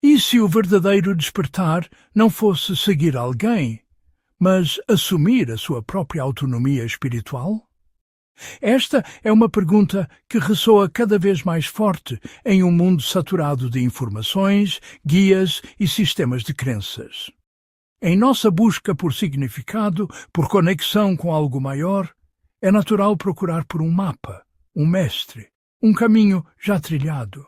E se o verdadeiro despertar não fosse seguir alguém, mas assumir a sua própria autonomia espiritual? Esta é uma pergunta que ressoa cada vez mais forte em um mundo saturado de informações, guias e sistemas de crenças. Em nossa busca por significado, por conexão com algo maior, é natural procurar por um mapa, um mestre, um caminho já trilhado.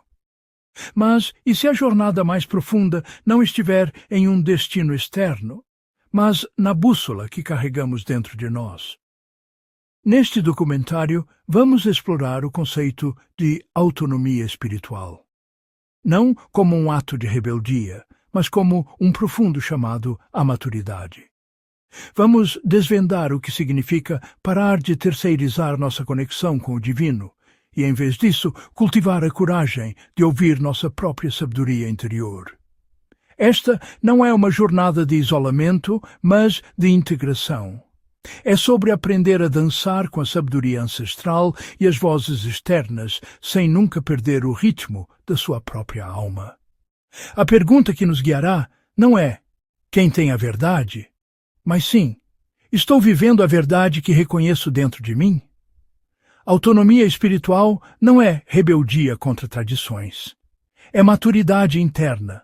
Mas e se a jornada mais profunda não estiver em um destino externo, mas na bússola que carregamos dentro de nós? Neste documentário, vamos explorar o conceito de autonomia espiritual. Não como um ato de rebeldia, mas como um profundo chamado à maturidade. Vamos desvendar o que significa parar de terceirizar nossa conexão com o divino e, em vez disso, cultivar a coragem de ouvir nossa própria sabedoria interior. Esta não é uma jornada de isolamento, mas de integração. É sobre aprender a dançar com a sabedoria ancestral e as vozes externas, sem nunca perder o ritmo da sua própria alma. A pergunta que nos guiará não é quem tem a verdade, mas sim, estou vivendo a verdade que reconheço dentro de mim? Autonomia espiritual não é rebeldia contra tradições. É maturidade interna.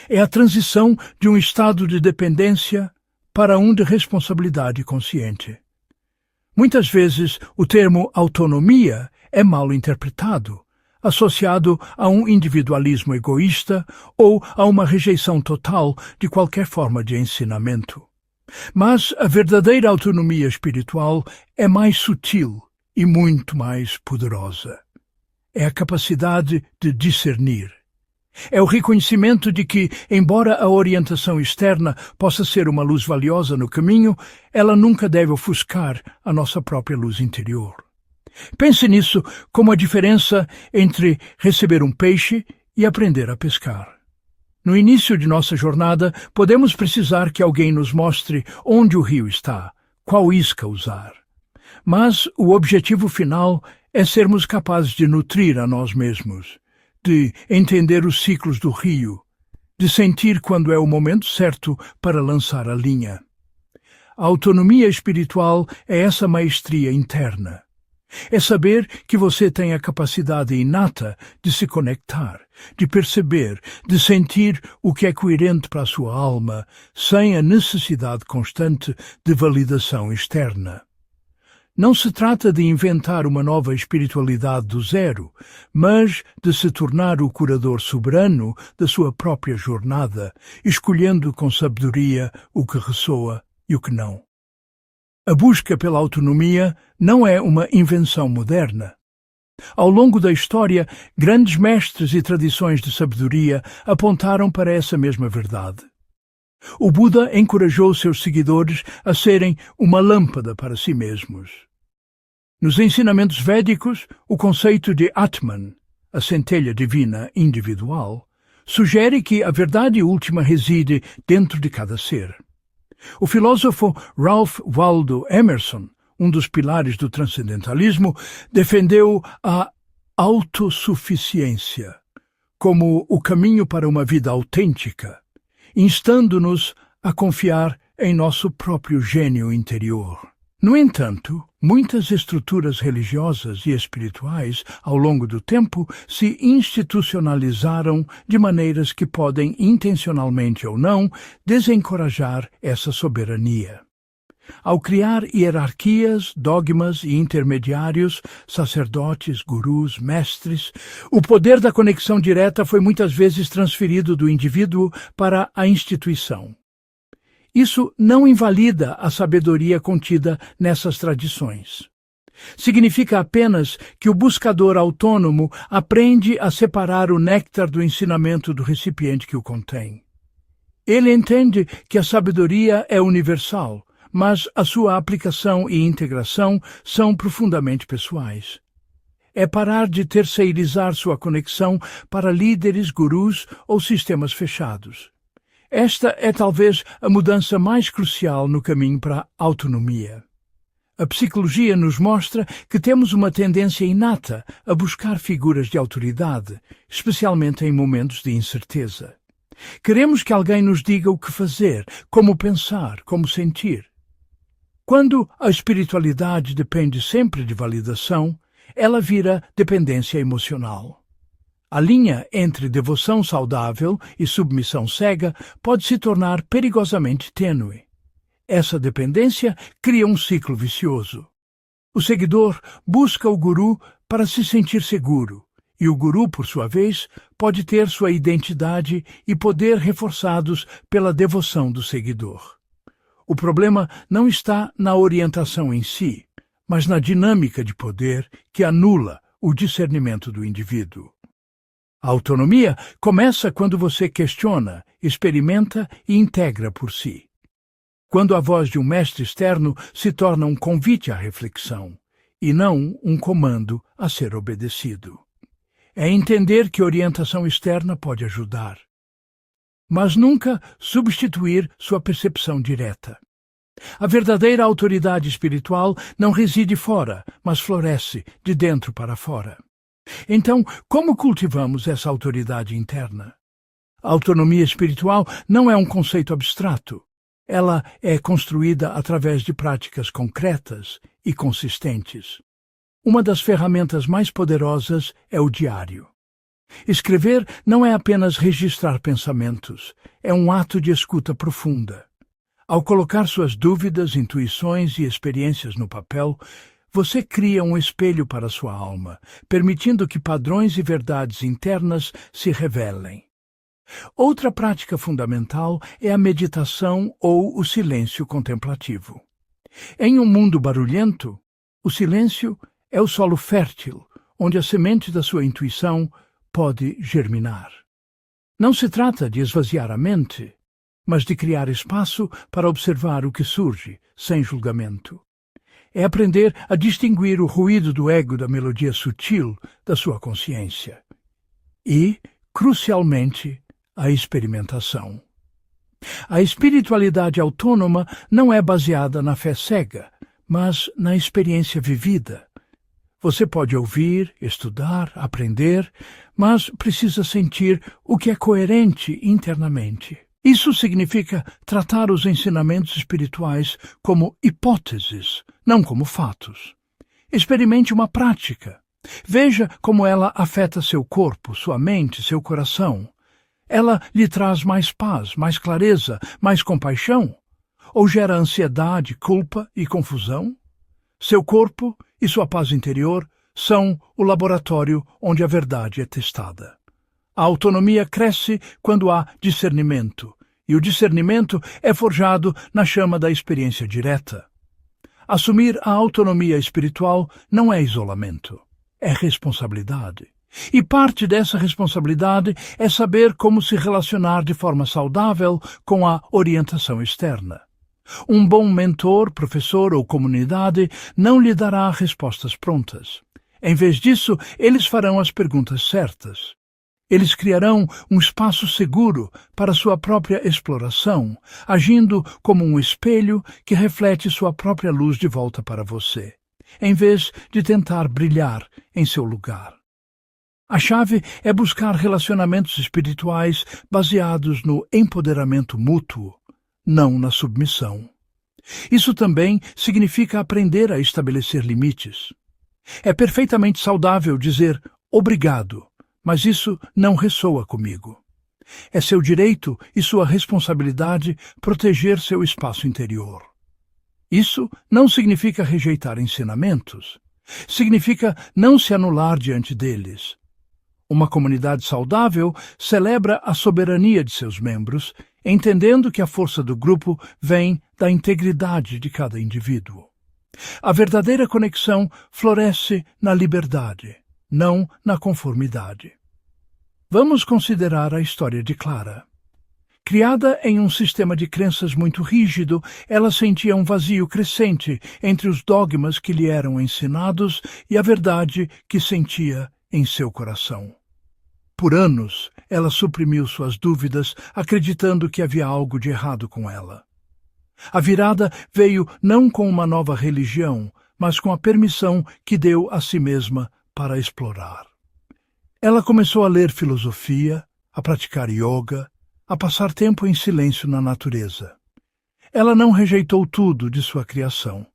É a transição de um estado de dependência para um de responsabilidade consciente. Muitas vezes, o termo autonomia é mal interpretado, associado a um individualismo egoísta ou a uma rejeição total de qualquer forma de ensinamento. Mas a verdadeira autonomia espiritual é mais sutil e muito mais poderosa. É a capacidade de discernir. É o reconhecimento de que, embora a orientação externa possa ser uma luz valiosa no caminho, ela nunca deve ofuscar a nossa própria luz interior. Pense nisso como a diferença entre receber um peixe e aprender a pescar. No início de nossa jornada, podemos precisar que alguém nos mostre onde o rio está, qual isca usar. Mas o objetivo final é sermos capazes de nutrir a nós mesmos, de entender os ciclos do rio, de sentir quando é o momento certo para lançar a linha. A autonomia espiritual é essa maestria interna. É saber que você tem a capacidade inata de se conectar, de perceber, de sentir o que é coerente para a sua alma, sem a necessidade constante de validação externa. Não se trata de inventar uma nova espiritualidade do zero, mas de se tornar o curador soberano da sua própria jornada, escolhendo com sabedoria o que ressoa e o que não. A busca pela autonomia não é uma invenção moderna. Ao longo da história, grandes mestres e tradições de sabedoria apontaram para essa mesma verdade. O Buda encorajou seus seguidores a serem uma lâmpada para si mesmos. Nos ensinamentos védicos, o conceito de Atman, a centelha divina individual, sugere que a verdade última reside dentro de cada ser. O filósofo Ralph Waldo Emerson, um dos pilares do transcendentalismo, defendeu a autossuficiência como o caminho para uma vida autêntica, instando-nos a confiar em nosso próprio gênio interior. No entanto, muitas estruturas religiosas e espirituais, ao longo do tempo, se institucionalizaram de maneiras que podem, intencionalmente ou não, desencorajar essa soberania. Ao criar hierarquias, dogmas e intermediários, sacerdotes, gurus, mestres, o poder da conexão direta foi muitas vezes transferido do indivíduo para a instituição. Isso não invalida a sabedoria contida nessas tradições. Significa apenas que o buscador autônomo aprende a separar o néctar do ensinamento do recipiente que o contém. Ele entende que a sabedoria é universal, mas a sua aplicação e integração são profundamente pessoais. É parar de terceirizar sua conexão para líderes, gurus ou sistemas fechados. Esta é talvez a mudança mais crucial no caminho para a autonomia. A psicologia nos mostra que temos uma tendência inata a buscar figuras de autoridade, especialmente em momentos de incerteza. Queremos que alguém nos diga o que fazer, como pensar, como sentir. Quando a espiritualidade depende sempre de validação, ela vira dependência emocional. A linha entre devoção saudável e submissão cega pode se tornar perigosamente tênue. Essa dependência cria um ciclo vicioso. O seguidor busca o guru para se sentir seguro, e o guru, por sua vez, pode ter sua identidade e poder reforçados pela devoção do seguidor. O problema não está na orientação em si, mas na dinâmica de poder que anula o discernimento do indivíduo. A autonomia começa quando você questiona, experimenta e integra por si. Quando a voz de um mestre externo se torna um convite à reflexão, e não um comando a ser obedecido. É entender que orientação externa pode ajudar, mas nunca substituir sua percepção direta. A verdadeira autoridade espiritual não reside fora, mas floresce de dentro para fora. Então, como cultivamos essa autoridade interna? A autonomia espiritual não é um conceito abstrato. Ela é construída através de práticas concretas e consistentes. Uma das ferramentas mais poderosas é o diário. Escrever não é apenas registrar pensamentos, é um ato de escuta profunda. Ao colocar suas dúvidas, intuições e experiências no papel, você cria um espelho para sua alma, permitindo que padrões e verdades internas se revelem. Outra prática fundamental é a meditação ou o silêncio contemplativo. Em um mundo barulhento, o silêncio é o solo fértil, onde a semente da sua intuição pode germinar. Não se trata de esvaziar a mente, mas de criar espaço para observar o que surge, sem julgamento. É aprender a distinguir o ruído do ego da melodia sutil da sua consciência. E, crucialmente, a experimentação. A espiritualidade autônoma não é baseada na fé cega, mas na experiência vivida. Você pode ouvir, estudar, aprender, mas precisa sentir o que é coerente internamente. Isso significa tratar os ensinamentos espirituais como hipóteses, não como fatos. Experimente uma prática. Veja como ela afeta seu corpo, sua mente, seu coração. Ela lhe traz mais paz, mais clareza, mais compaixão? Ou gera ansiedade, culpa e confusão? Seu corpo e sua paz interior são o laboratório onde a verdade é testada. A autonomia cresce quando há discernimento, e o discernimento é forjado na chama da experiência direta. Assumir a autonomia espiritual não é isolamento, é responsabilidade. E parte dessa responsabilidade é saber como se relacionar de forma saudável com a orientação externa. Um bom mentor, professor ou comunidade não lhe dará respostas prontas. Em vez disso, eles farão as perguntas certas. Eles criarão um espaço seguro para sua própria exploração, agindo como um espelho que reflete sua própria luz de volta para você, em vez de tentar brilhar em seu lugar. A chave é buscar relacionamentos espirituais baseados no empoderamento mútuo, não na submissão. Isso também significa aprender a estabelecer limites. É perfeitamente saudável dizer obrigado, mas isso não ressoa comigo. É seu direito e sua responsabilidade proteger seu espaço interior. Isso não significa rejeitar ensinamentos. Significa não se anular diante deles. Uma comunidade saudável celebra a soberania de seus membros, entendendo que a força do grupo vem da integridade de cada indivíduo. A verdadeira conexão floresce na liberdade, não na conformidade. Vamos considerar a história de Clara. Criada em um sistema de crenças muito rígido, ela sentia um vazio crescente entre os dogmas que lhe eram ensinados e a verdade que sentia em seu coração. Por anos, ela suprimiu suas dúvidas, acreditando que havia algo de errado com ela. A virada veio não com uma nova religião, mas com a permissão que deu a si mesma para explorar. Ela começou a ler filosofia, a praticar yoga, a passar tempo em silêncio na natureza. Ela não rejeitou tudo de sua criação.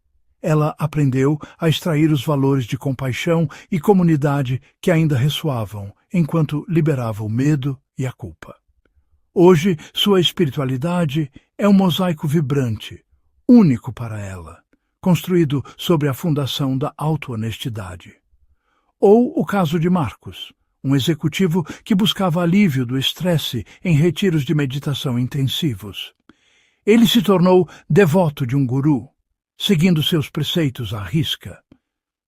Ela aprendeu a extrair os valores de compaixão e comunidade que ainda ressoavam, enquanto liberava o medo e a culpa. Hoje, sua espiritualidade é um mosaico vibrante, único para ela, construído sobre a fundação da auto-honestidade. Ou o caso de Marcos, um executivo que buscava alívio do estresse em retiros de meditação intensivos. Ele se tornou devoto de um guru, seguindo seus preceitos à risca.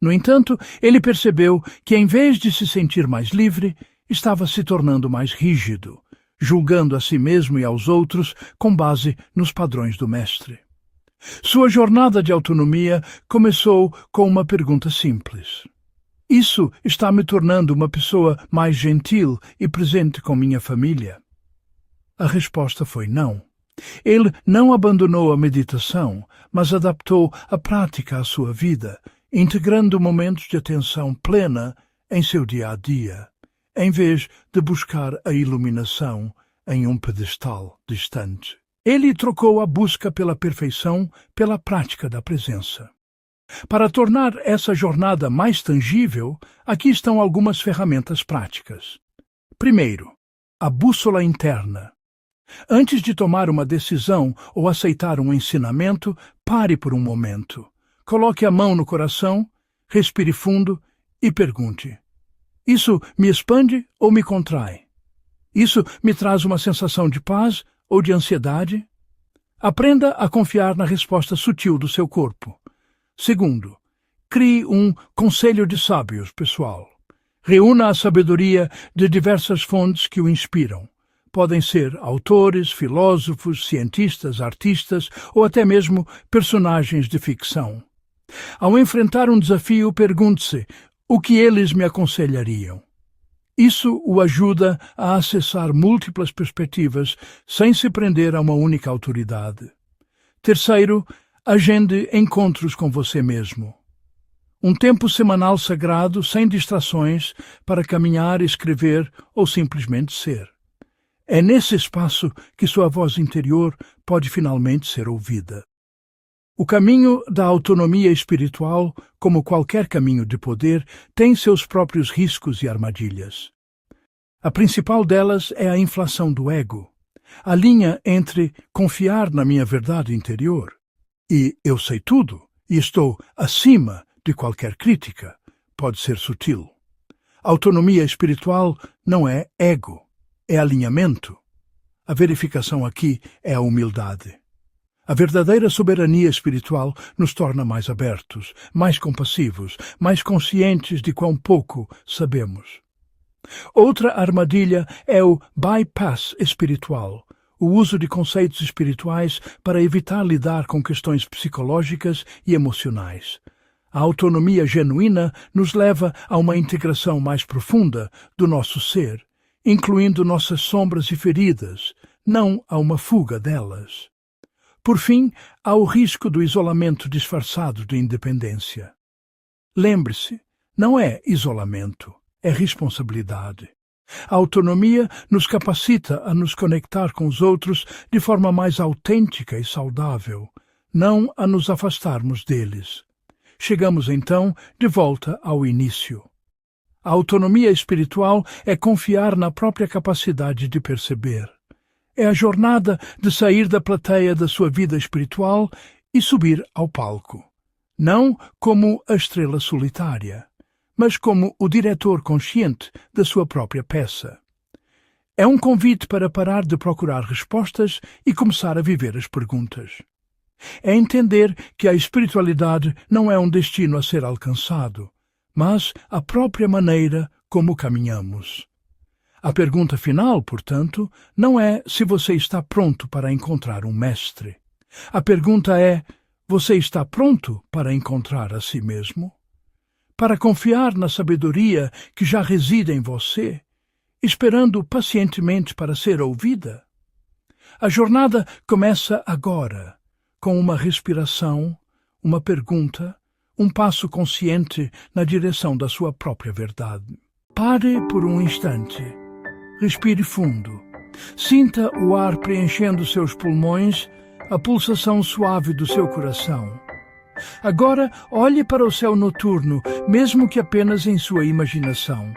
No entanto, ele percebeu que, em vez de se sentir mais livre, estava se tornando mais rígido, julgando a si mesmo e aos outros com base nos padrões do mestre. Sua jornada de autonomia começou com uma pergunta simples. Isso está me tornando uma pessoa mais gentil e presente com minha família? A resposta foi não. Ele não abandonou a meditação, mas adaptou a prática à sua vida, integrando momentos de atenção plena em seu dia a dia, em vez de buscar a iluminação em um pedestal distante. Ele trocou a busca pela perfeição pela prática da presença. Para tornar essa jornada mais tangível, aqui estão algumas ferramentas práticas. Primeiro, a bússola interna. Antes de tomar uma decisão ou aceitar um ensinamento, pare por um momento. Coloque a mão no coração, respire fundo e pergunte: isso me expande ou me contrai? Isso me traz uma sensação de paz ou de ansiedade? Aprenda a confiar na resposta sutil do seu corpo. Segundo, crie um conselho de sábios pessoal. Reúna a sabedoria de diversas fontes que o inspiram. Podem ser autores, filósofos, cientistas, artistas ou até mesmo personagens de ficção. Ao enfrentar um desafio, pergunte-se o que eles me aconselhariam. Isso o ajuda a acessar múltiplas perspectivas sem se prender a uma única autoridade. Terceiro, agende encontros com você mesmo. Um tempo semanal sagrado, sem distrações, para caminhar, escrever ou simplesmente ser. É nesse espaço que sua voz interior pode finalmente ser ouvida. O caminho da autonomia espiritual, como qualquer caminho de poder, tem seus próprios riscos e armadilhas. A principal delas é a inflação do ego, a linha entre confiar na minha verdade interior e eu sei tudo e estou acima de qualquer crítica pode ser sutil. Autonomia espiritual não é ego, é alinhamento. A verificação aqui é a humildade. A verdadeira soberania espiritual nos torna mais abertos, mais compassivos, mais conscientes de quão pouco sabemos. Outra armadilha é o bypass espiritual, o uso de conceitos espirituais para evitar lidar com questões psicológicas e emocionais. A autonomia genuína nos leva a uma integração mais profunda do nosso ser, incluindo nossas sombras e feridas, não a uma fuga delas. Por fim, há o risco do isolamento disfarçado de independência. Lembre-se, não é isolamento, é responsabilidade. A autonomia nos capacita a nos conectar com os outros de forma mais autêntica e saudável, não a nos afastarmos deles. Chegamos então de volta ao início. A autonomia espiritual é confiar na própria capacidade de perceber. É a jornada de sair da plateia da sua vida espiritual e subir ao palco. Não como a estrela solitária, mas como o diretor consciente da sua própria peça. É um convite para parar de procurar respostas e começar a viver as perguntas. É entender que a espiritualidade não é um destino a ser alcançado, mas a própria maneira como caminhamos. A pergunta final, portanto, não é se você está pronto para encontrar um mestre. A pergunta é: você está pronto para encontrar a si mesmo? Para confiar na sabedoria que já reside em você, esperando pacientemente para ser ouvida? A jornada começa agora, com uma respiração, uma pergunta, um passo consciente na direção da sua própria verdade. Pare por um instante. Respire fundo Sinta o ar preenchendo seus pulmões, a pulsação suave do seu coração. Agora, olhe para o céu noturno, mesmo que apenas em sua imaginação.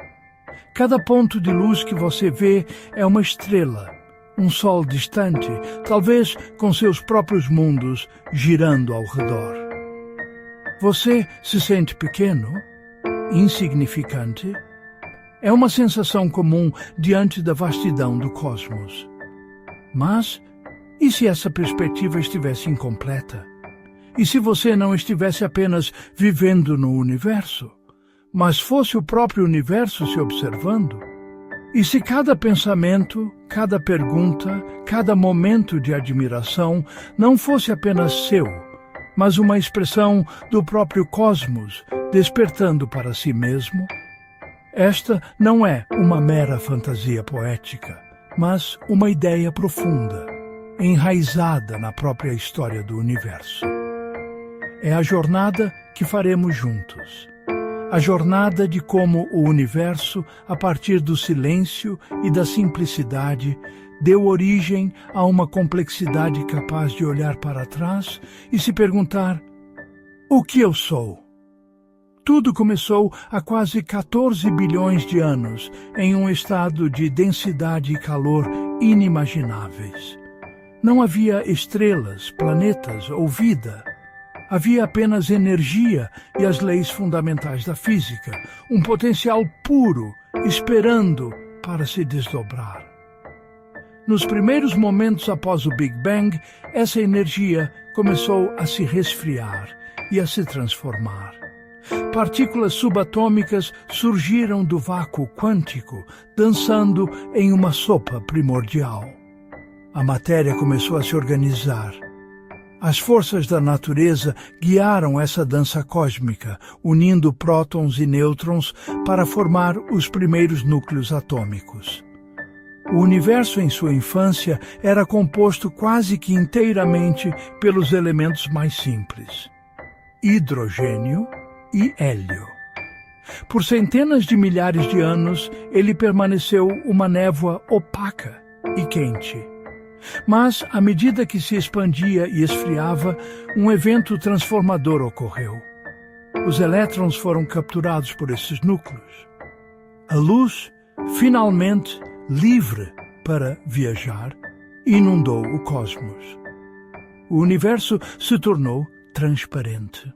Cada ponto de luz que você vê é uma estrela, um sol distante, talvez com seus próprios mundos girando ao redor. Você se sente pequeno? Insignificante? É uma sensação comum diante da vastidão do cosmos. Mas, e se essa perspectiva estivesse incompleta? E se você não estivesse apenas vivendo no universo, mas fosse o próprio universo se observando? E se cada pensamento, cada pergunta, cada momento de admiração não fosse apenas seu, mas uma expressão do próprio cosmos, despertando para si mesmo? Esta não é uma mera fantasia poética, mas uma ideia profunda, enraizada na própria história do universo. É a jornada que faremos juntos. A jornada de como o universo, a partir do silêncio e da simplicidade, deu origem a uma complexidade capaz de olhar para trás e se perguntar: o que eu sou? Tudo começou há quase 14 bilhões de anos, em um estado de densidade e calor inimagináveis. Não havia estrelas, planetas ou vida. Havia apenas energia e as leis fundamentais da física, um potencial puro, esperando para se desdobrar. Nos primeiros momentos após o Big Bang, essa energia começou a se resfriar e a se transformar. Partículas subatômicas surgiram do vácuo quântico, dançando em uma sopa primordial. A matéria começou a se organizar. As forças da natureza guiaram essa dança cósmica, unindo prótons e nêutrons para formar os primeiros núcleos atômicos. O universo em sua infância era composto quase que inteiramente pelos elementos mais simples: hidrogênio e hélio. Por centenas de milhares de anos, ele permaneceu uma névoa opaca e quente. Mas, à medida que se expandia e esfriava, um evento transformador ocorreu. Os elétrons foram capturados por esses núcleos. A luz, finalmente livre para viajar, inundou o cosmos. O universo se tornou transparente.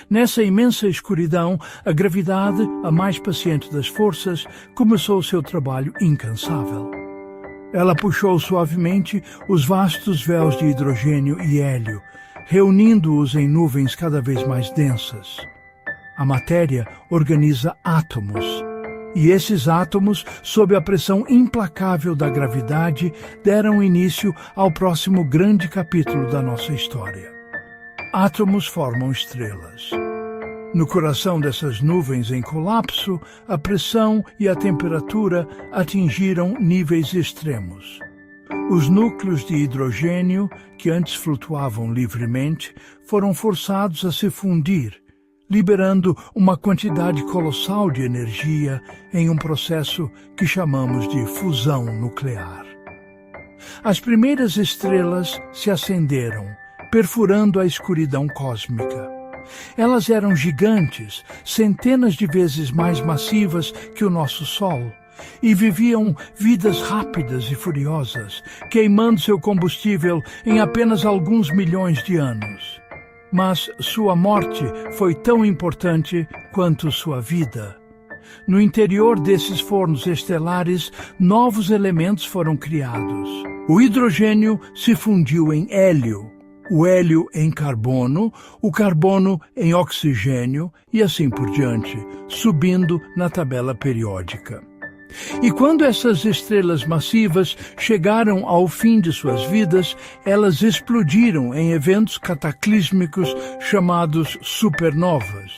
Nessa imensa escuridão, a gravidade, a mais paciente das forças, começou seu trabalho incansável. Ela puxou suavemente os vastos véus de hidrogênio e hélio, reunindo-os em nuvens cada vez mais densas. A matéria organiza átomos, e esses átomos, sob a pressão implacável da gravidade, deram início ao próximo grande capítulo da nossa história. Átomos formam estrelas. No coração dessas nuvens em colapso, a pressão e a temperatura atingiram níveis extremos. Os núcleos de hidrogênio, que antes flutuavam livremente, foram forçados a se fundir, liberando uma quantidade colossal de energia em um processo que chamamos de fusão nuclear. As primeiras estrelas se acenderam, perfurando a escuridão cósmica. Elas eram gigantes, centenas de vezes mais massivas que o nosso Sol, e viviam vidas rápidas e furiosas, queimando seu combustível em apenas alguns milhões de anos. Mas sua morte foi tão importante quanto sua vida. No interior desses fornos estelares, novos elementos foram criados. O hidrogênio se fundiu em hélio, o hélio em carbono, o carbono em oxigênio e assim por diante, subindo na tabela periódica. E quando essas estrelas massivas chegaram ao fim de suas vidas, elas explodiram em eventos cataclísmicos chamados supernovas.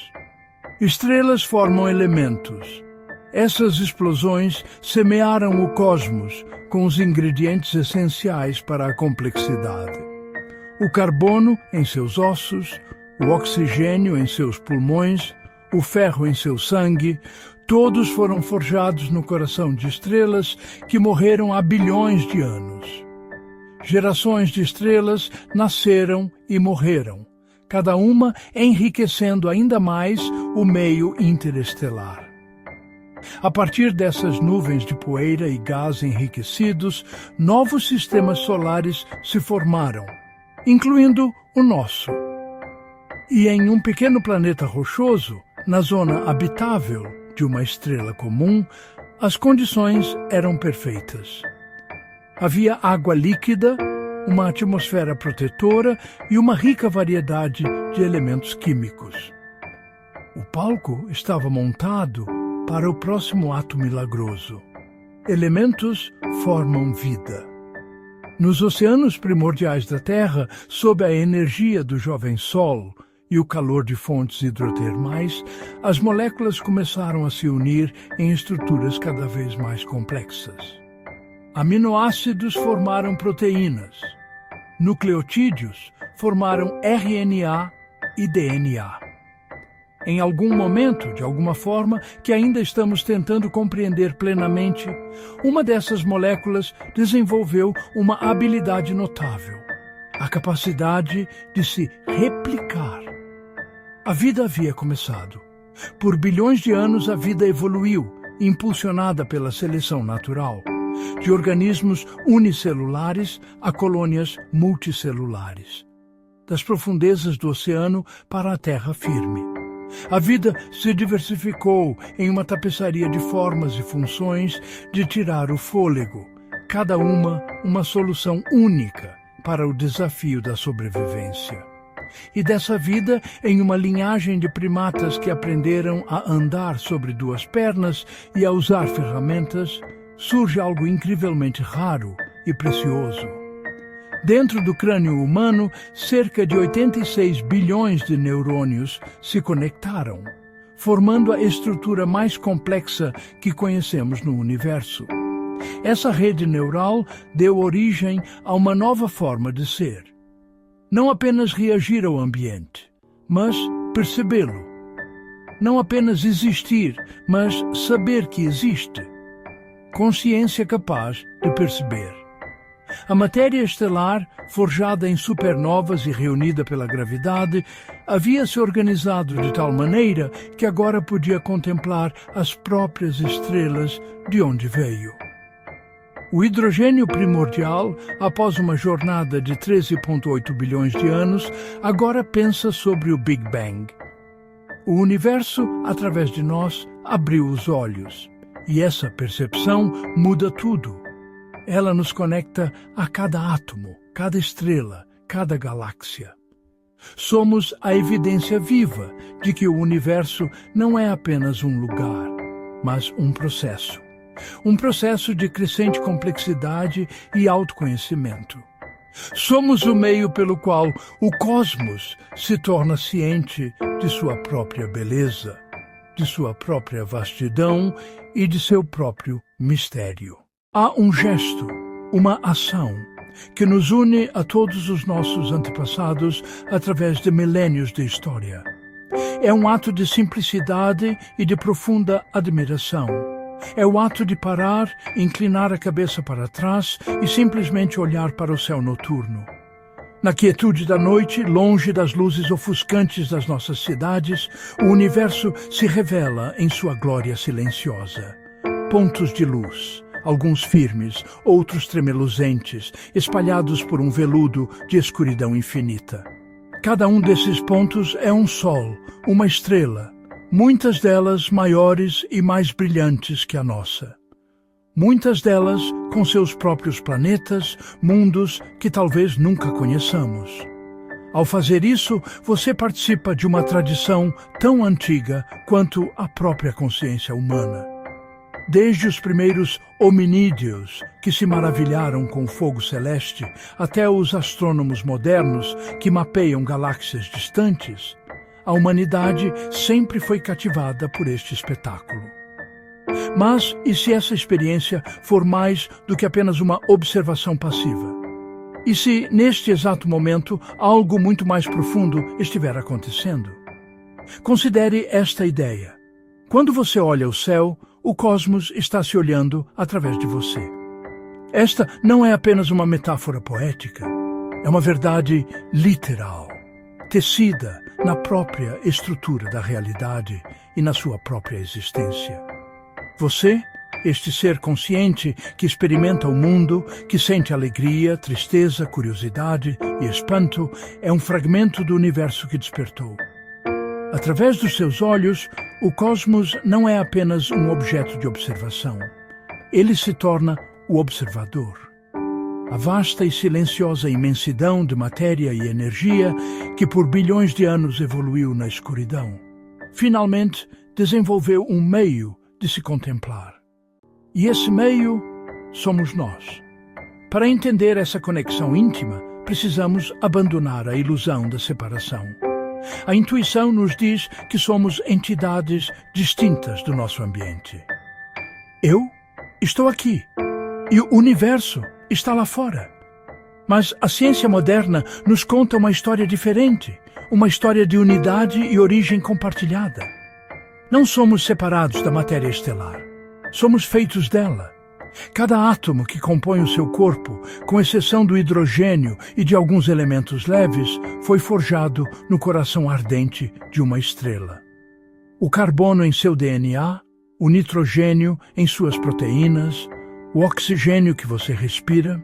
Estrelas formam elementos. Essas explosões semearam o cosmos com os ingredientes essenciais para a complexidade. O carbono em seus ossos, o oxigênio em seus pulmões, o ferro em seu sangue, Todos foram forjados no coração de estrelas que morreram há bilhões de anos. Gerações de estrelas nasceram e morreram, cada uma enriquecendo ainda mais o meio interestelar. A partir dessas nuvens de poeira e gás enriquecidos, novos sistemas solares se formaram, incluindo o nosso. E em um pequeno planeta rochoso, na zona habitável de uma estrela comum, as condições eram perfeitas. Havia água líquida, uma atmosfera protetora e uma rica variedade de elementos químicos. O palco estava montado para o próximo ato milagroso. Elementos formam vida. Nos oceanos primordiais da Terra, sob a energia do jovem Sol e o calor de fontes hidrotermais, as moléculas começaram a se unir em estruturas cada vez mais complexas. Aminoácidos formaram proteínas. Nucleotídeos formaram RNA e DNA. Em algum momento, de alguma forma, que ainda estamos tentando compreender plenamente, uma dessas moléculas desenvolveu uma habilidade notável, a capacidade de se replicar. A vida havia começado. Por bilhões de anos, a vida evoluiu, impulsionada pela seleção natural, de organismos unicelulares a colônias multicelulares, das profundezas do oceano para a terra firme. A vida se diversificou em uma tapeçaria de formas e funções de tirar o fôlego, cada uma solução única para o desafio da sobrevivência. E dessa vida, em uma linhagem de primatas que aprenderam a andar sobre duas pernas e a usar ferramentas, surge algo incrivelmente raro e precioso. Dentro do crânio humano, cerca de 86 bilhões de neurônios se conectaram, formando a estrutura mais complexa que conhecemos no universo. Essa rede neural deu origem a uma nova forma de ser. Não apenas reagir ao ambiente, mas percebê-lo. Não apenas existir, mas saber que existe. Consciência capaz de perceber. A matéria estelar, forjada em supernovas e reunida pela gravidade, havia se organizado de tal maneira que agora podia contemplar as próprias estrelas de onde veio. O hidrogênio primordial, após uma jornada de 13,8 bilhões de anos, agora pensa sobre o Big Bang. O universo, através de nós, abriu os olhos. E essa percepção muda tudo. Ela nos conecta a cada átomo, cada estrela, cada galáxia. Somos a evidência viva de que o universo não é apenas um lugar, mas um processo. Um processo de crescente complexidade e autoconhecimento. Somos o meio pelo qual o cosmos se torna ciente de sua própria beleza, de sua própria vastidão e de seu próprio mistério. Há um gesto, uma ação, que nos une a todos os nossos antepassados através de milênios de história. É um ato de simplicidade e de profunda admiração. É o ato de parar, inclinar a cabeça para trás e simplesmente olhar para o céu noturno. Na quietude da noite, longe das luzes ofuscantes das nossas cidades, o universo se revela em sua glória silenciosa. Pontos de luz, alguns firmes, outros tremeluzentes, espalhados por um veludo de escuridão infinita. Cada um desses pontos é um sol, uma estrela, muitas delas maiores e mais brilhantes que a nossa. Muitas delas com seus próprios planetas, mundos que talvez nunca conheçamos. Ao fazer isso, você participa de uma tradição tão antiga quanto a própria consciência humana. Desde os primeiros hominídeos, que se maravilharam com o fogo celeste, até os astrônomos modernos, que mapeiam galáxias distantes, a humanidade sempre foi cativada por este espetáculo. Mas e se essa experiência for mais do que apenas uma observação passiva? E se, neste exato momento, algo muito mais profundo estiver acontecendo? Considere esta ideia. Quando você olha o céu, o cosmos está se olhando através de você. Esta não é apenas uma metáfora poética, é uma verdade literal, tecida na própria estrutura da realidade e na sua própria existência. Você, este ser consciente que experimenta o mundo, que sente alegria, tristeza, curiosidade e espanto, é um fragmento do universo que despertou. Através dos seus olhos, o cosmos não é apenas um objeto de observação. Ele se torna o observador. A vasta e silenciosa imensidão de matéria e energia que por bilhões de anos evoluiu na escuridão, finalmente desenvolveu um meio de se contemplar. E esse meio somos nós. Para entender essa conexão íntima, precisamos abandonar a ilusão da separação. A intuição nos diz que somos entidades distintas do nosso ambiente. Eu estou aqui e o universo está lá fora. Mas a ciência moderna nos conta uma história diferente, uma história de unidade e origem compartilhada. Não somos separados da matéria estelar. Somos feitos dela. Cada átomo que compõe o seu corpo, com exceção do hidrogênio e de alguns elementos leves, foi forjado no coração ardente de uma estrela. O carbono em seu DNA, o nitrogênio em suas proteínas, o oxigênio que você respira,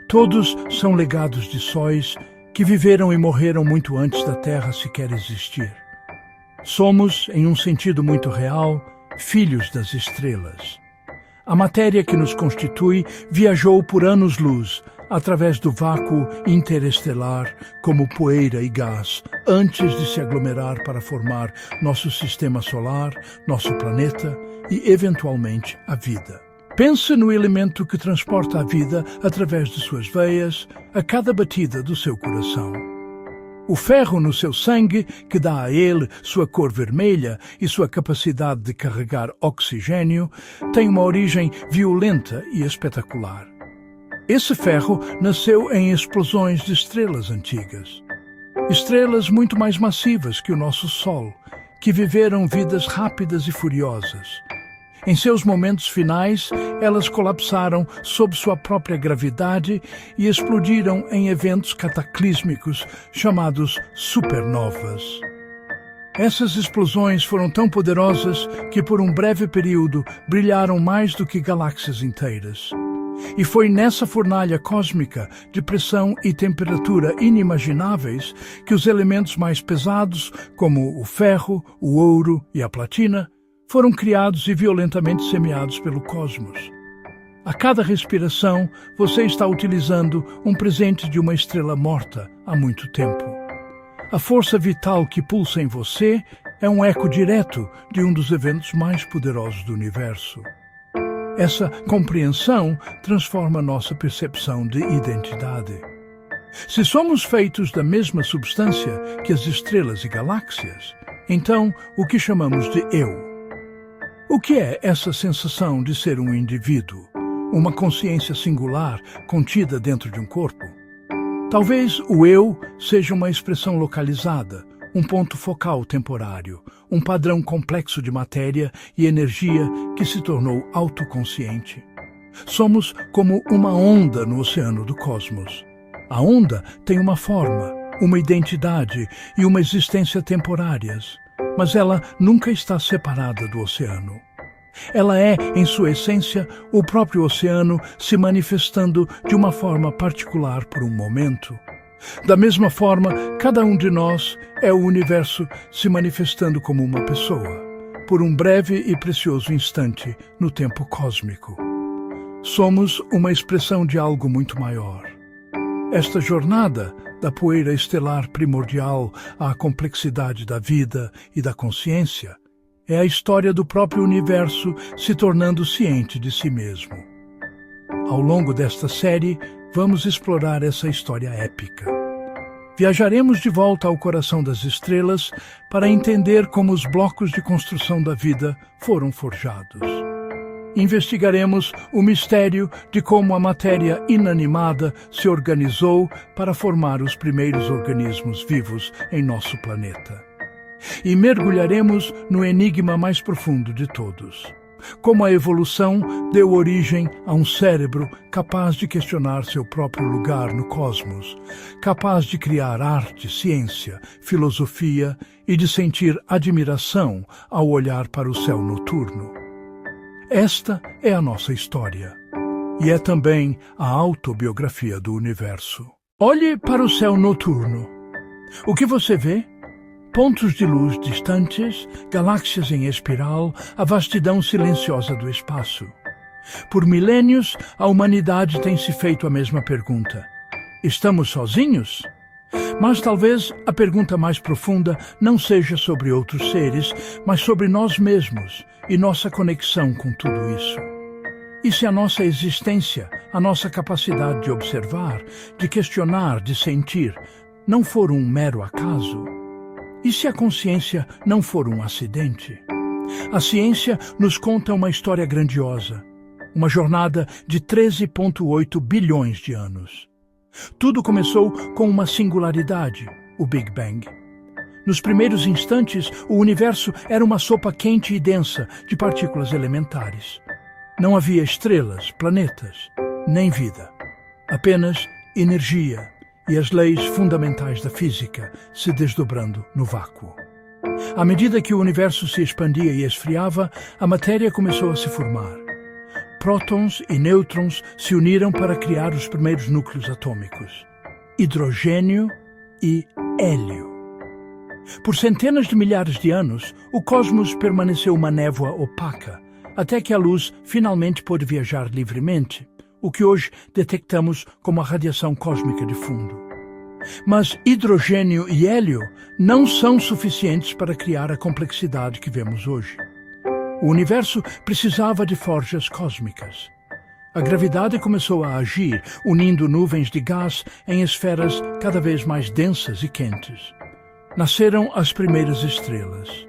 todos são legados de sóis que viveram e morreram muito antes da Terra sequer existir. Somos, em um sentido muito real, filhos das estrelas. A matéria que nos constitui viajou por anos-luz através do vácuo interestelar como poeira e gás, antes de se aglomerar para formar nosso sistema solar, nosso planeta e, eventualmente, a vida. Pense no elemento que transporta a vida através de suas veias, a cada batida do seu coração. O ferro no seu sangue, que dá a ele sua cor vermelha e sua capacidade de carregar oxigênio, tem uma origem violenta e espetacular. Esse ferro nasceu em explosões de estrelas antigas. Estrelas muito mais massivas que o nosso Sol, que viveram vidas rápidas e furiosas. Em seus momentos finais, elas colapsaram sob sua própria gravidade e explodiram em eventos cataclísmicos chamados supernovas. Essas explosões foram tão poderosas que por um breve período brilharam mais do que galáxias inteiras. E foi nessa fornalha cósmica de pressão e temperatura inimagináveis que os elementos mais pesados, como o ferro, o ouro e a platina, foram criados e violentamente semeados pelo cosmos. A cada respiração, você está utilizando um presente de uma estrela morta há muito tempo. A força vital que pulsa em você é um eco direto de um dos eventos mais poderosos do universo. Essa compreensão transforma nossa percepção de identidade. Se somos feitos da mesma substância que as estrelas e galáxias, então o que chamamos de eu? O que é essa sensação de ser um indivíduo, uma consciência singular contida dentro de um corpo? Talvez o eu seja uma expressão localizada, um ponto focal temporário, um padrão complexo de matéria e energia que se tornou autoconsciente. Somos como uma onda no oceano do cosmos. A onda tem uma forma, uma identidade e uma existência temporárias. Mas ela nunca está separada do oceano. Ela é, em sua essência, o próprio oceano se manifestando de uma forma particular por um momento. Da mesma forma, cada um de nós é o universo se manifestando como uma pessoa, por um breve e precioso instante no tempo cósmico. Somos uma expressão de algo muito maior. Esta jornada, da poeira estelar primordial à complexidade da vida e da consciência, é a história do próprio universo se tornando ciente de si mesmo. Ao longo desta série, vamos explorar essa história épica. Viajaremos de volta ao coração das estrelas para entender como os blocos de construção da vida foram forjados. Investigaremos o mistério de como a matéria inanimada se organizou para formar os primeiros organismos vivos em nosso planeta. e mergulharemos no enigma mais profundo de todos. Como a evolução deu origem a um cérebro capaz de questionar seu próprio lugar no cosmos, capaz de criar arte, ciência, filosofia e de sentir admiração ao olhar para o céu noturno. Esta é a nossa história, e é também a autobiografia do universo. Olhe para o céu noturno. O que você vê? Pontos de luz distantes, galáxias em espiral, a vastidão silenciosa do espaço. Por milênios, a humanidade tem se feito a mesma pergunta. Estamos sozinhos? Mas talvez a pergunta mais profunda não seja sobre outros seres, mas sobre nós mesmos e nossa conexão com tudo isso. E se a nossa existência, a nossa capacidade de observar, de questionar, de sentir, não for um mero acaso? E se a consciência não for um acidente? A ciência nos conta uma história grandiosa, uma jornada de 13,8 bilhões de anos. Tudo começou com uma singularidade, o Big Bang. Nos primeiros instantes, o universo era uma sopa quente e densa de partículas elementares. Não havia estrelas, planetas, nem vida. Apenas energia e as leis fundamentais da física se desdobrando no vácuo. À medida que o universo se expandia e esfriava, a matéria começou a se formar. Prótons e nêutrons se uniram para criar os primeiros núcleos atômicos: hidrogênio e hélio. Por centenas de milhares de anos, o cosmos permaneceu uma névoa opaca, até que a luz finalmente pôde viajar livremente, o que hoje detectamos como a radiação cósmica de fundo. Mas hidrogênio e hélio não são suficientes para criar a complexidade que vemos hoje. O universo precisava de forjas cósmicas. A gravidade começou a agir, unindo nuvens de gás em esferas cada vez mais densas e quentes. Nasceram as primeiras estrelas.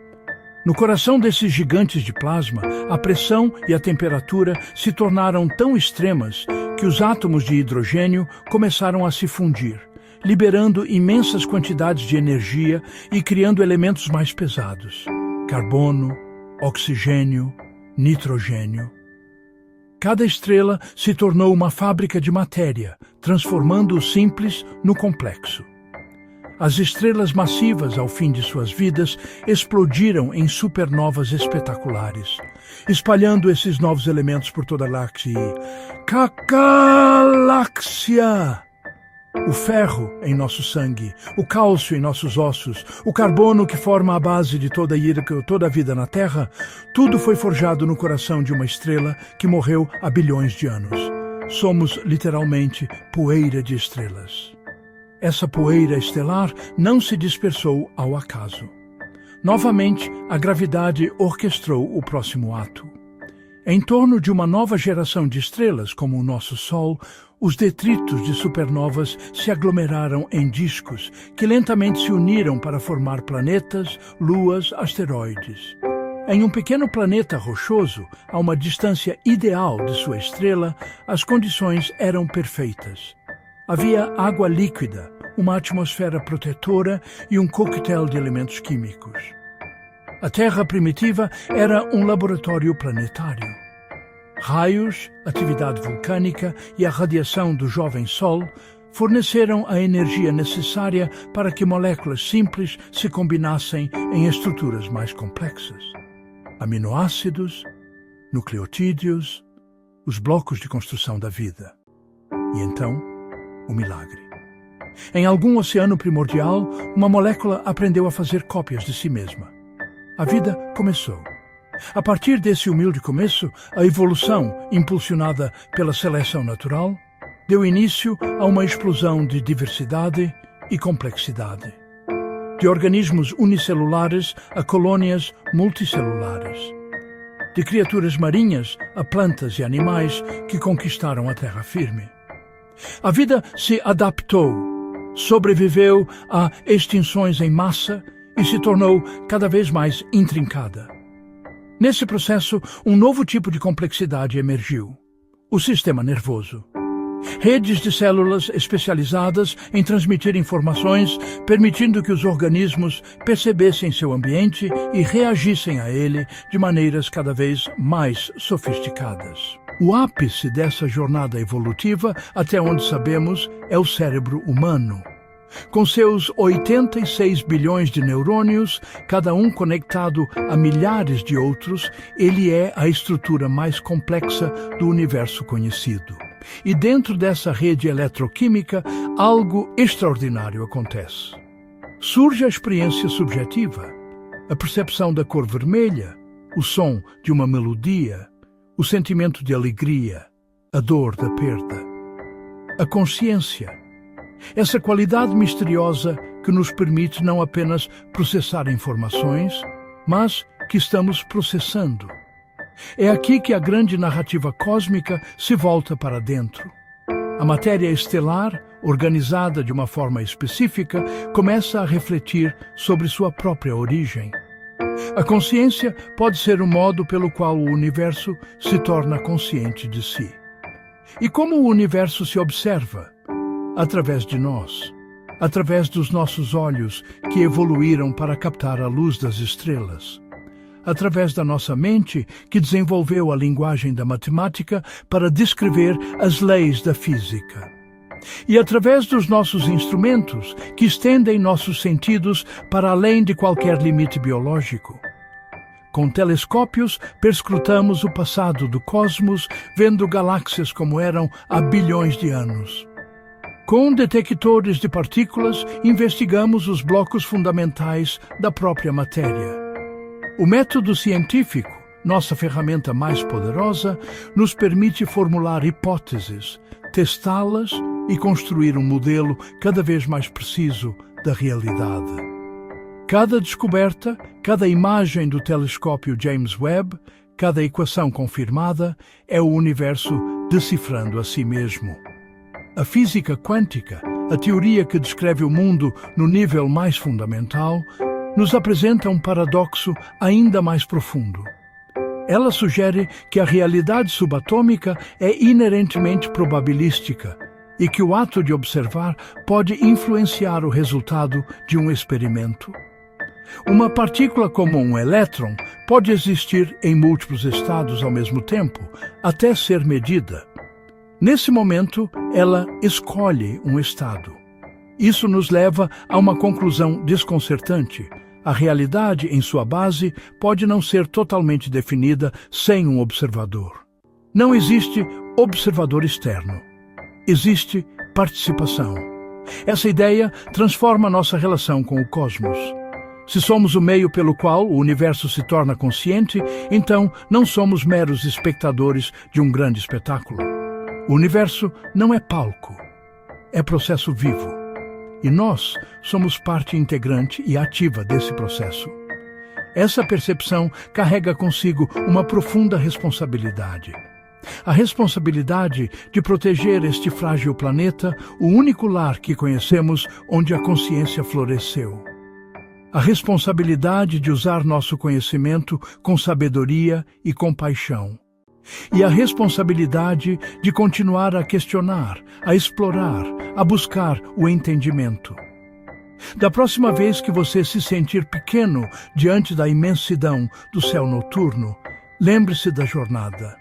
No coração desses gigantes de plasma, a pressão e a temperatura se tornaram tão extremas que os átomos de hidrogênio começaram a se fundir, liberando imensas quantidades de energia e criando elementos mais pesados: carbono, oxigênio, nitrogênio. Cada estrela se tornou uma fábrica de matéria, transformando o simples no complexo. As estrelas massivas, ao fim de suas vidas, explodiram em supernovas espetaculares, espalhando esses novos elementos por toda a galáxia. Galáxia! O ferro em nosso sangue, o cálcio em nossos ossos, o carbono que forma a base de toda a vida na Terra, tudo foi forjado no coração de uma estrela que morreu há bilhões de anos. Somos literalmente poeira de estrelas. Essa poeira estelar não se dispersou ao acaso. Novamente, a gravidade orquestrou o próximo ato. Em torno de uma nova geração de estrelas, como o nosso Sol, os detritos de supernovas se aglomeraram em discos que lentamente se uniram para formar planetas, luas, asteroides. Em um pequeno planeta rochoso, a uma distância ideal de sua estrela, as condições eram perfeitas. Havia água líquida, uma atmosfera protetora e um coquetel de elementos químicos. A Terra primitiva era um laboratório planetário. Raios, atividade vulcânica e a radiação do jovem Sol forneceram a energia necessária para que moléculas simples se combinassem em estruturas mais complexas. Aminoácidos, nucleotídeos, os blocos de construção da vida. E então, o milagre. Em algum oceano primordial, uma molécula aprendeu a fazer cópias de si mesma. A vida começou. A partir desse humilde começo, a evolução, impulsionada pela seleção natural, deu início a uma explosão de diversidade e complexidade. De organismos unicelulares a colônias multicelulares. De criaturas marinhas a plantas e animais que conquistaram a terra firme. A vida se adaptou, sobreviveu a extinções em massa e se tornou cada vez mais intrincada. Nesse processo, um novo tipo de complexidade emergiu: o sistema nervoso. Redes de células especializadas em transmitir informações, permitindo que os organismos percebessem seu ambiente e reagissem a ele de maneiras cada vez mais sofisticadas. O ápice dessa jornada evolutiva, até onde sabemos, é o cérebro humano. Com seus 86 bilhões de neurônios, cada um conectado a milhares de outros, ele é a estrutura mais complexa do universo conhecido. E dentro dessa rede eletroquímica, algo extraordinário acontece. Surge a experiência subjetiva, a percepção da cor vermelha, o som de uma melodia, o sentimento de alegria, a dor da perda, a consciência. Essa qualidade misteriosa que nos permite não apenas processar informações, mas que estamos processando. É aqui que a grande narrativa cósmica se volta para dentro. A matéria estelar, organizada de uma forma específica, começa a refletir sobre sua própria origem. A consciência pode ser o modo pelo qual o universo se torna consciente de si. E como o universo se observa? Através de nós, através dos nossos olhos que evoluíram para captar a luz das estrelas, através da nossa mente que desenvolveu a linguagem da matemática para descrever as leis da física, e através dos nossos instrumentos que estendem nossos sentidos para além de qualquer limite biológico. Com telescópios, perscrutamos o passado do cosmos, vendo galáxias como eram há bilhões de anos. Com detectores de partículas, investigamos os blocos fundamentais da própria matéria. O método científico, nossa ferramenta mais poderosa, nos permite formular hipóteses, testá-las e construir um modelo cada vez mais preciso da realidade. Cada descoberta, cada imagem do telescópio James Webb, cada equação confirmada é o universo decifrando a si mesmo. A física quântica, a teoria que descreve o mundo no nível mais fundamental, nos apresenta um paradoxo ainda mais profundo. Ela sugere que a realidade subatômica é inerentemente probabilística e que o ato de observar pode influenciar o resultado de um experimento. Uma partícula como um elétron pode existir em múltiplos estados ao mesmo tempo, até ser medida. Nesse momento, ela escolhe um estado. Isso nos leva a uma conclusão desconcertante. A realidade, em sua base, pode não ser totalmente definida sem um observador. Não existe observador externo. Existe participação. Essa ideia transforma nossa relação com o cosmos. Se somos o meio pelo qual o universo se torna consciente, então não somos meros espectadores de um grande espetáculo. O universo não é palco, é processo vivo. E nós somos parte integrante e ativa desse processo. Essa percepção carrega consigo uma profunda responsabilidade. A responsabilidade de proteger este frágil planeta, o único lar que conhecemos onde a consciência floresceu. A responsabilidade de usar nosso conhecimento com sabedoria e compaixão. E a responsabilidade de continuar a questionar, a explorar, a buscar o entendimento. Da próxima vez que você se sentir pequeno diante da imensidão do céu noturno, lembre-se da jornada.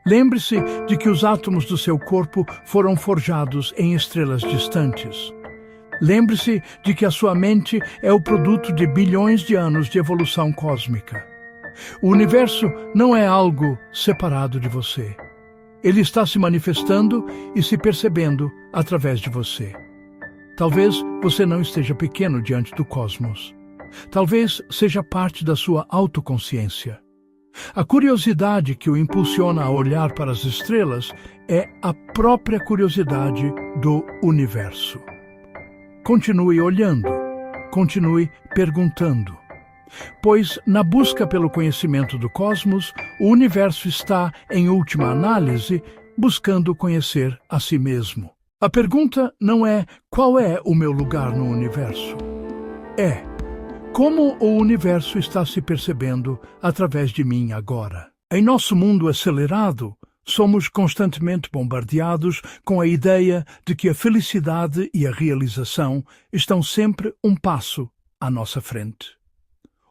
Lembre-se de que os átomos do seu corpo foram forjados em estrelas distantes. Lembre-se de que a sua mente é o produto de bilhões de anos de evolução cósmica. O universo não é algo separado de você. Ele está se manifestando e se percebendo através de você. Talvez você não esteja pequeno diante do cosmos. Talvez seja parte da sua autoconsciência. A curiosidade que o impulsiona a olhar para as estrelas é a própria curiosidade do universo. Continue olhando, continue perguntando. Pois, na busca pelo conhecimento do cosmos, o universo está, em última análise, buscando conhecer a si mesmo. A pergunta não é qual é o meu lugar no universo. É como o universo está se percebendo através de mim agora. Em nosso mundo acelerado, Somos constantemente bombardeados com a ideia de que a felicidade e a realização estão sempre um passo à nossa frente.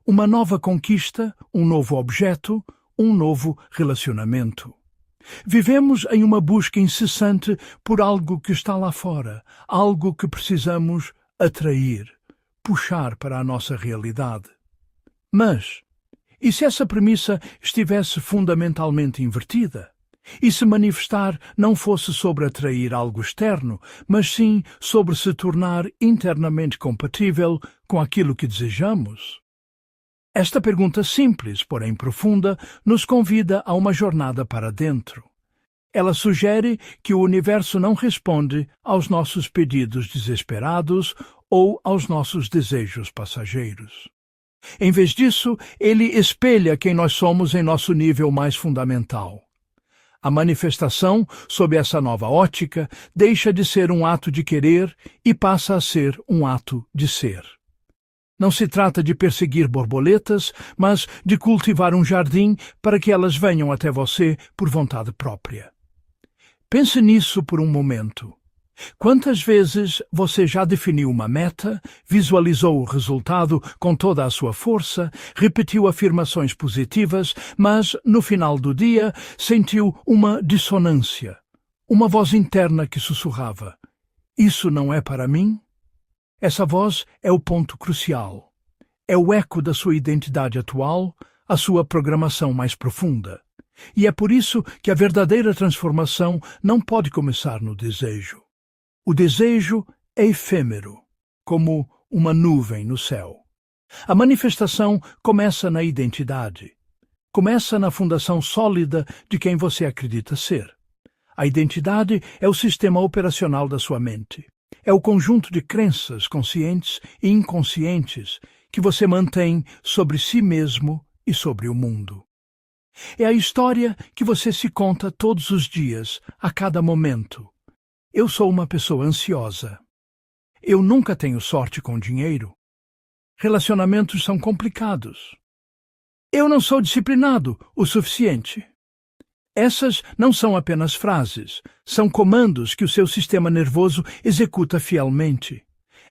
Uma nova conquista, um novo objeto, um novo relacionamento. Vivemos em uma busca incessante por algo que está lá fora, algo que precisamos atrair, puxar para a nossa realidade. Mas, e se essa premissa estivesse fundamentalmente invertida? E se manifestar não fosse sobre atrair algo externo, mas sim sobre se tornar internamente compatível com aquilo que desejamos? Esta pergunta simples, porém profunda, nos convida a uma jornada para dentro. Ela sugere que o universo não responde aos nossos pedidos desesperados ou aos nossos desejos passageiros. Em vez disso, ele espelha quem nós somos em nosso nível mais fundamental. A manifestação, sob essa nova ótica, deixa de ser um ato de querer e passa a ser um ato de ser. Não se trata de perseguir borboletas, mas de cultivar um jardim para que elas venham até você por vontade própria. Pense nisso por um momento. Quantas vezes você já definiu uma meta, visualizou o resultado com toda a sua força, repetiu afirmações positivas, mas, no final do dia, sentiu uma dissonância, uma voz interna que sussurrava: "Isso não é para mim?" Essa voz é o ponto crucial. É o eco da sua identidade atual, a sua programação mais profunda. E é por isso que a verdadeira transformação não pode começar no desejo. O desejo é efêmero, como uma nuvem no céu. A manifestação começa na identidade. Começa na fundação sólida de quem você acredita ser. A identidade é o sistema operacional da sua mente. É o conjunto de crenças conscientes e inconscientes que você mantém sobre si mesmo e sobre o mundo. É a história que você se conta todos os dias, a cada momento. Eu sou uma pessoa ansiosa. Eu nunca tenho sorte com dinheiro. Relacionamentos são complicados. Eu não sou disciplinado o suficiente. Essas não são apenas frases, são comandos que o seu sistema nervoso executa fielmente.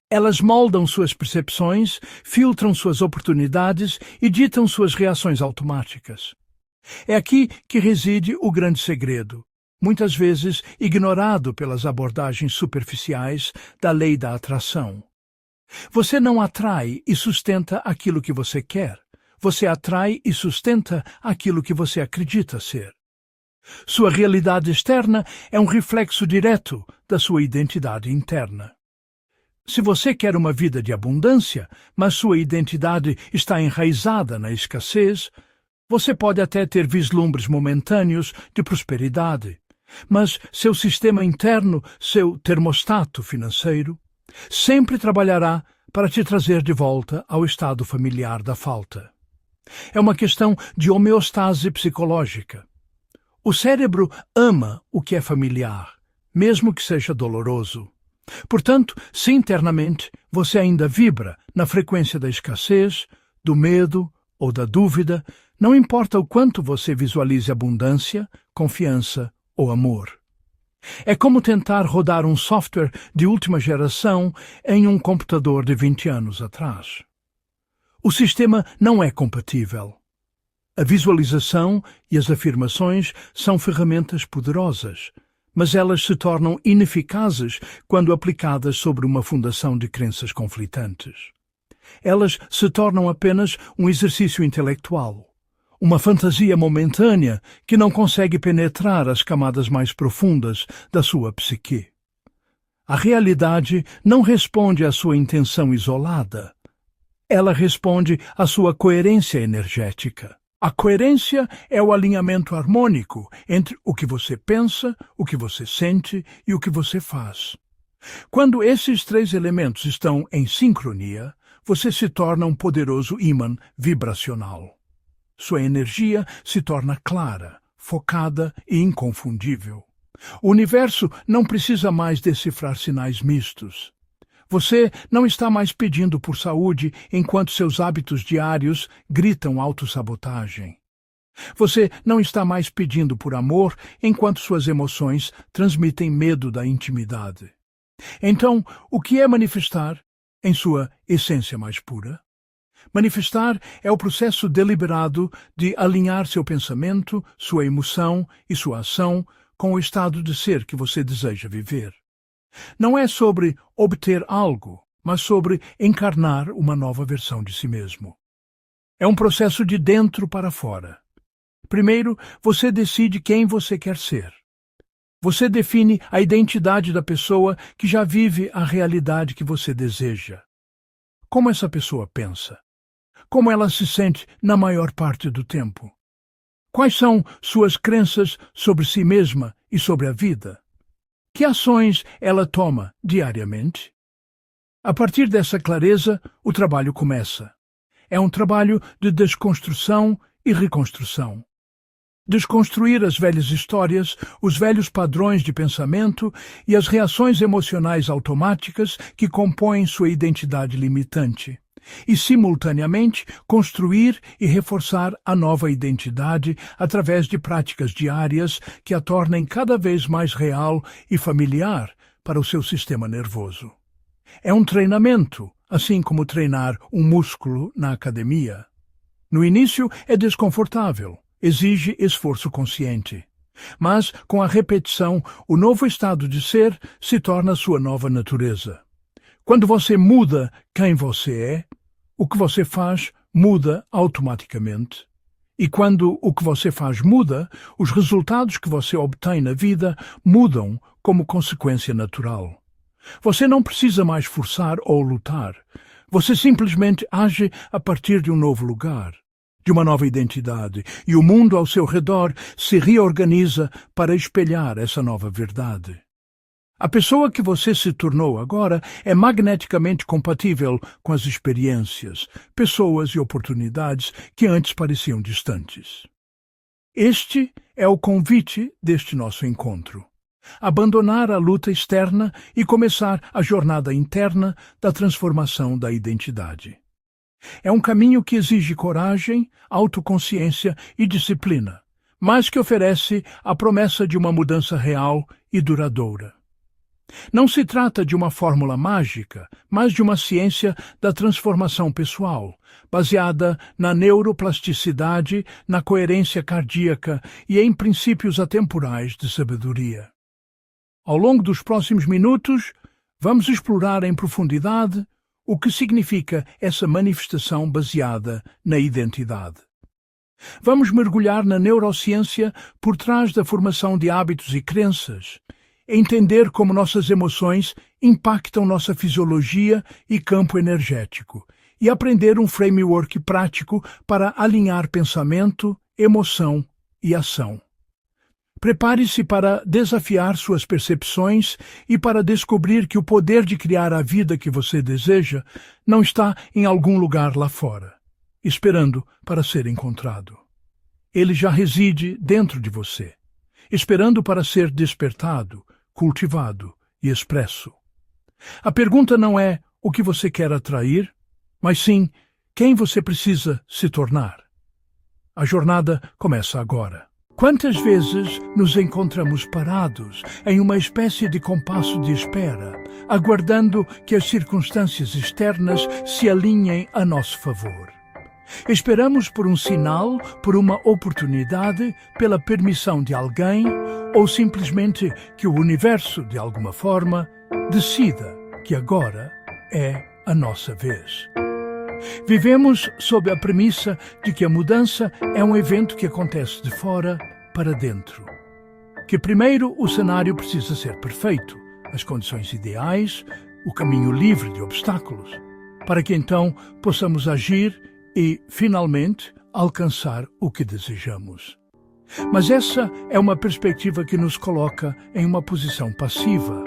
Elas moldam suas percepções, filtram suas oportunidades e ditam suas reações automáticas. É aqui que reside o grande segredo, muitas vezes ignorado pelas abordagens superficiais da lei da atração. Você não atrai e sustenta aquilo que você quer. Você atrai e sustenta aquilo que você acredita ser. Sua realidade externa é um reflexo direto da sua identidade interna. Se você quer uma vida de abundância, mas sua identidade está enraizada na escassez, você pode até ter vislumbres momentâneos de prosperidade, mas seu sistema interno, seu termostato financeiro, sempre trabalhará para te trazer de volta ao estado familiar da falta. É uma questão de homeostase psicológica. O cérebro ama o que é familiar, mesmo que seja doloroso. Portanto, se internamente você ainda vibra na frequência da escassez, do medo ou da dúvida, não importa o quanto você visualize abundância, confiança ou amor. É como tentar rodar um software de última geração em um computador de 20 anos atrás. O sistema não é compatível. A visualização e as afirmações são ferramentas poderosas, mas elas se tornam ineficazes quando aplicadas sobre uma fundação de crenças conflitantes. Elas se tornam apenas um exercício intelectual, uma fantasia momentânea que não consegue penetrar as camadas mais profundas da sua psique. A realidade não responde à sua intenção isolada. Ela responde à sua coerência energética. A coerência é o alinhamento harmônico entre o que você pensa, o que você sente e o que você faz. Quando esses três elementos estão em sincronia, você se torna um poderoso ímã vibracional. Sua energia se torna clara, focada e inconfundível. O universo não precisa mais decifrar sinais mistos. Você não está mais pedindo por saúde enquanto seus hábitos diários gritam autossabotagem. Você não está mais pedindo por amor enquanto suas emoções transmitem medo da intimidade. Então, o que é manifestar em sua essência mais pura? Manifestar é o processo deliberado de alinhar seu pensamento, sua emoção e sua ação com o estado de ser que você deseja viver. Não é sobre obter algo, mas sobre encarnar uma nova versão de si mesmo. É um processo de dentro para fora. Primeiro, você decide quem você quer ser. Você define a identidade da pessoa que já vive a realidade que você deseja. Como essa pessoa pensa? Como ela se sente na maior parte do tempo? Quais são suas crenças sobre si mesma e sobre a vida? Que ações ela toma diariamente? A partir dessa clareza, o trabalho começa. É um trabalho de desconstrução e reconstrução. Desconstruir as velhas histórias, os velhos padrões de pensamento e as reações emocionais automáticas que compõem sua identidade limitante. E, simultaneamente, construir e reforçar a nova identidade através de práticas diárias que a tornem cada vez mais real e familiar para o seu sistema nervoso. É um treinamento, assim como treinar um músculo na academia. No início é desconfortável, exige esforço consciente. Mas, com a repetição, o novo estado de ser se torna sua nova natureza. Quando você muda quem você é, o que você faz muda automaticamente. E quando o que você faz muda, os resultados que você obtém na vida mudam como consequência natural. Você não precisa mais forçar ou lutar. Você simplesmente age a partir de um novo lugar, de uma nova identidade, e o mundo ao seu redor se reorganiza para espelhar essa nova verdade. A pessoa que você se tornou agora é magneticamente compatível com as experiências, pessoas e oportunidades que antes pareciam distantes. Este é o convite deste nosso encontro. Abandonar a luta externa e começar a jornada interna da transformação da identidade. É um caminho que exige coragem, autoconsciência e disciplina, mas que oferece a promessa de uma mudança real e duradoura. Não se trata de uma fórmula mágica, mas de uma ciência da transformação pessoal, baseada na neuroplasticidade, na coerência cardíaca e em princípios atemporais de sabedoria. Ao longo dos próximos minutos, vamos explorar em profundidade o que significa essa manifestação baseada na identidade. Vamos mergulhar na neurociência por trás da formação de hábitos e crenças, entender como nossas emoções impactam nossa fisiologia e campo energético, e aprender um framework prático para alinhar pensamento, emoção e ação. Prepare-se para desafiar suas percepções e para descobrir que o poder de criar a vida que você deseja não está em algum lugar lá fora, esperando para ser encontrado. Ele já reside dentro de você, esperando para ser despertado, cultivado e expresso. A pergunta não é o que você quer atrair, mas sim quem você precisa se tornar. A jornada começa agora. Quantas vezes nos encontramos parados em uma espécie de compasso de espera, aguardando que as circunstâncias externas se alinhem a nosso favor? Esperamos por um sinal, por uma oportunidade, pela permissão de alguém, ou simplesmente que o universo, de alguma forma, decida que agora é a nossa vez. Vivemos sob a premissa de que a mudança é um evento que acontece de fora para dentro. Que primeiro o cenário precisa ser perfeito, as condições ideais, o caminho livre de obstáculos, para que então possamos agir e, finalmente, alcançar o que desejamos. Mas essa é uma perspectiva que nos coloca em uma posição passiva,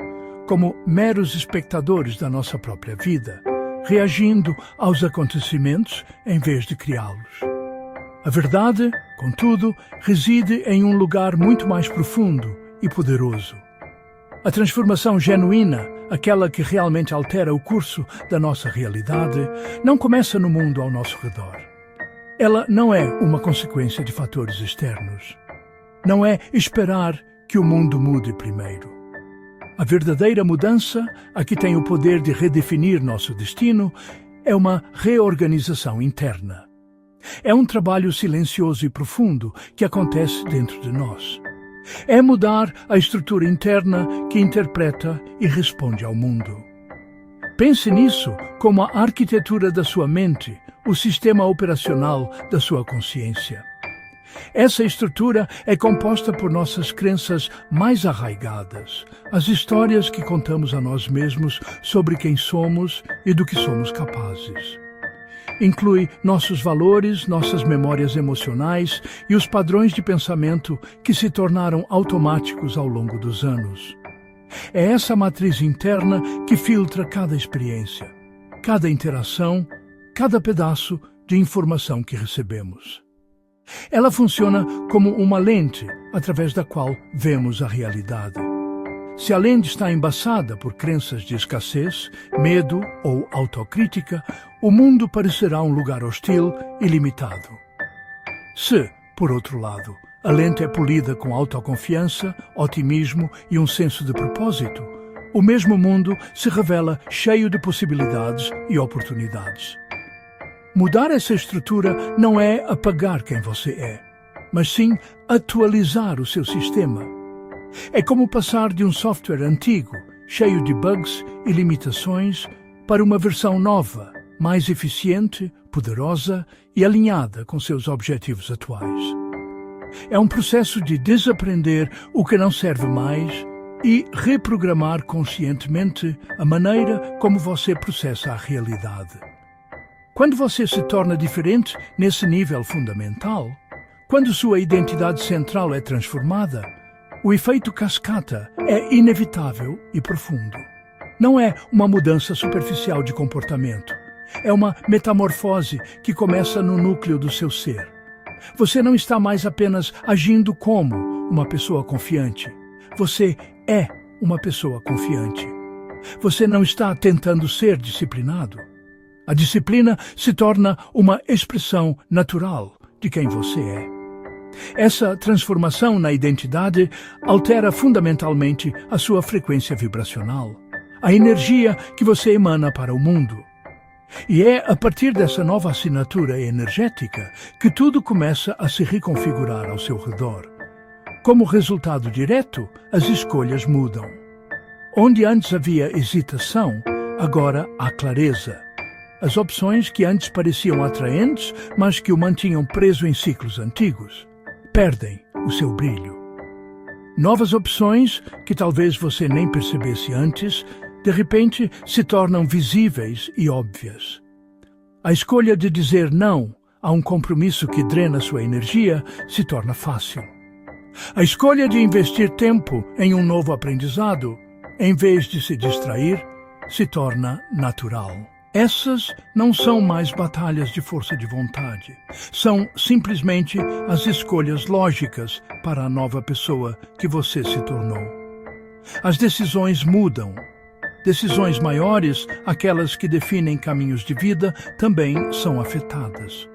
como meros espectadores da nossa própria vida, reagindo aos acontecimentos em vez de criá-los. A verdade, contudo, reside em um lugar muito mais profundo e poderoso. A transformação genuína, aquela que realmente altera o curso da nossa realidade, não começa no mundo ao nosso redor. Ela não é uma consequência de fatores externos. Não é esperar que o mundo mude primeiro. A verdadeira mudança, a que tem o poder de redefinir nosso destino, é uma reorganização interna. É um trabalho silencioso e profundo que acontece dentro de nós. É mudar a estrutura interna que interpreta e responde ao mundo. Pense nisso como a arquitetura da sua mente, o sistema operacional da sua consciência. Essa estrutura é composta por nossas crenças mais arraigadas, as histórias que contamos a nós mesmos sobre quem somos e do que somos capazes. Inclui nossos valores, nossas memórias emocionais e os padrões de pensamento que se tornaram automáticos ao longo dos anos. É essa matriz interna que filtra cada experiência, cada interação, cada pedaço de informação que recebemos. Ela funciona como uma lente através da qual vemos a realidade. Se a lente está embaçada por crenças de escassez, medo ou autocrítica, o mundo parecerá um lugar hostil e limitado. Se, por outro lado, a lente é polida com autoconfiança, otimismo e um senso de propósito, o mesmo mundo se revela cheio de possibilidades e oportunidades. Mudar essa estrutura não é apagar quem você é, mas sim atualizar o seu sistema. É como passar de um software antigo, cheio de bugs e limitações, para uma versão nova, mais eficiente, poderosa e alinhada com seus objetivos atuais. É um processo de desaprender o que não serve mais e reprogramar conscientemente a maneira como você processa a realidade. Quando você se torna diferente nesse nível fundamental, quando sua identidade central é transformada, o efeito cascata é inevitável e profundo. Não é uma mudança superficial de comportamento. É uma metamorfose que começa no núcleo do seu ser. Você não está mais apenas agindo como uma pessoa confiante. Você é uma pessoa confiante. Você não está tentando ser disciplinado. A disciplina se torna uma expressão natural de quem você é. Essa transformação na identidade altera fundamentalmente a sua frequência vibracional, a energia que você emana para o mundo. E é a partir dessa nova assinatura energética que tudo começa a se reconfigurar ao seu redor. Como resultado direto, as escolhas mudam. Onde antes havia hesitação, agora há clareza. As opções que antes pareciam atraentes, mas que o mantinham preso em ciclos antigos, perdem o seu brilho. Novas opções, que talvez você nem percebesse antes, de repente se tornam visíveis e óbvias. A escolha de dizer não a um compromisso que drena sua energia se torna fácil. A escolha de investir tempo em um novo aprendizado, em vez de se distrair, se torna natural. Essas não são mais batalhas de força de vontade. São simplesmente as escolhas lógicas para a nova pessoa que você se tornou. As decisões mudam. Decisões maiores, aquelas que definem caminhos de vida, também são afetadas.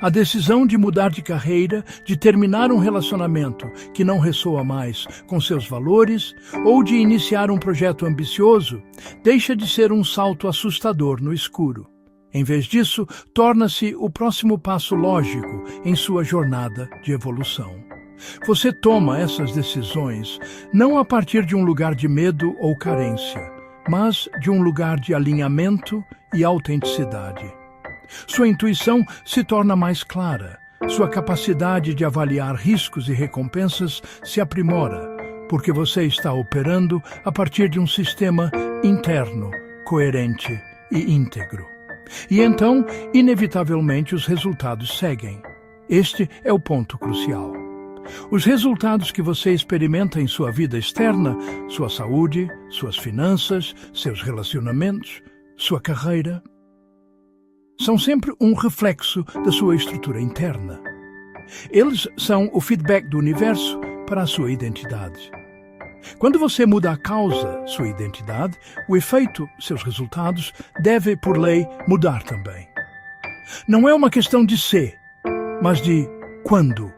A decisão de mudar de carreira, de terminar um relacionamento que não ressoa mais com seus valores ou de iniciar um projeto ambicioso, deixa de ser um salto assustador no escuro. Em vez disso, torna-se o próximo passo lógico em sua jornada de evolução. Você toma essas decisões não a partir de um lugar de medo ou carência, mas de um lugar de alinhamento e autenticidade. Sua intuição se torna mais clara, sua capacidade de avaliar riscos e recompensas se aprimora, porque você está operando a partir de um sistema interno, coerente e íntegro. E então, inevitavelmente, os resultados seguem. Este é o ponto crucial. Os resultados que você experimenta em sua vida externa, sua saúde, suas finanças, seus relacionamentos, sua carreira, são sempre um reflexo da sua estrutura interna. Eles são o feedback do universo para a sua identidade. Quando você muda a causa, sua identidade, o efeito, seus resultados, deve, por lei, mudar também. Não é uma questão de se, mas de quando.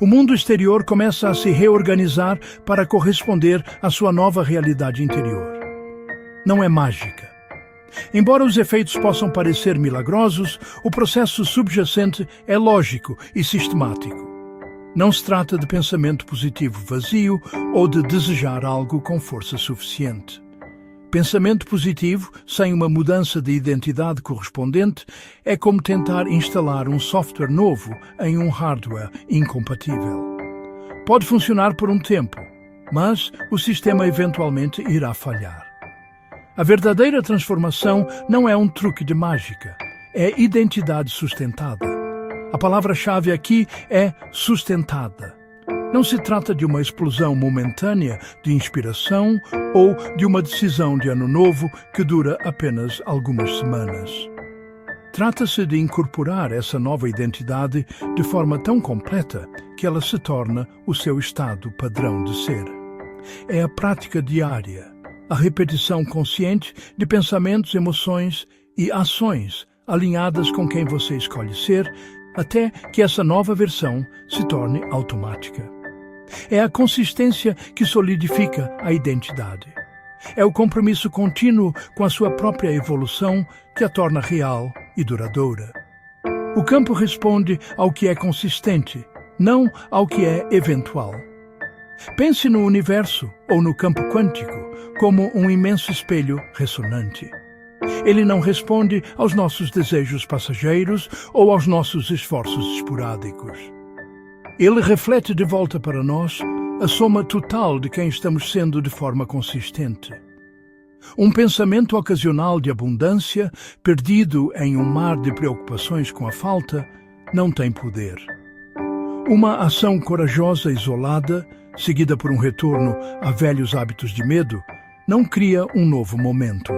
O mundo exterior começa a se reorganizar para corresponder à sua nova realidade interior. Não é mágica. Embora os efeitos possam parecer milagrosos, o processo subjacente é lógico e sistemático. Não se trata de pensamento positivo vazio ou de desejar algo com força suficiente. Pensamento positivo, sem uma mudança de identidade correspondente, é como tentar instalar um software novo em um hardware incompatível. Pode funcionar por um tempo, mas o sistema eventualmente irá falhar. A verdadeira transformação não é um truque de mágica, é identidade sustentada. A palavra-chave aqui é sustentada. Não se trata de uma explosão momentânea de inspiração ou de uma decisão de ano novo que dura apenas algumas semanas. Trata-se de incorporar essa nova identidade de forma tão completa que ela se torna o seu estado padrão de ser. É a prática diária, a repetição consciente de pensamentos, emoções e ações alinhadas com quem você escolhe ser, até que essa nova versão se torne automática. É a consistência que solidifica a identidade. É o compromisso contínuo com a sua própria evolução que a torna real e duradoura. O campo responde ao que é consistente, não ao que é eventual. Pense no universo ou no campo quântico como um imenso espelho ressonante. Ele não responde aos nossos desejos passageiros ou aos nossos esforços esporádicos. Ele reflete de volta para nós a soma total de quem estamos sendo de forma consistente. Um pensamento ocasional de abundância, perdido em um mar de preocupações com a falta, não tem poder. Uma ação corajosa isolada, seguida por um retorno a velhos hábitos de medo, não cria um novo momento.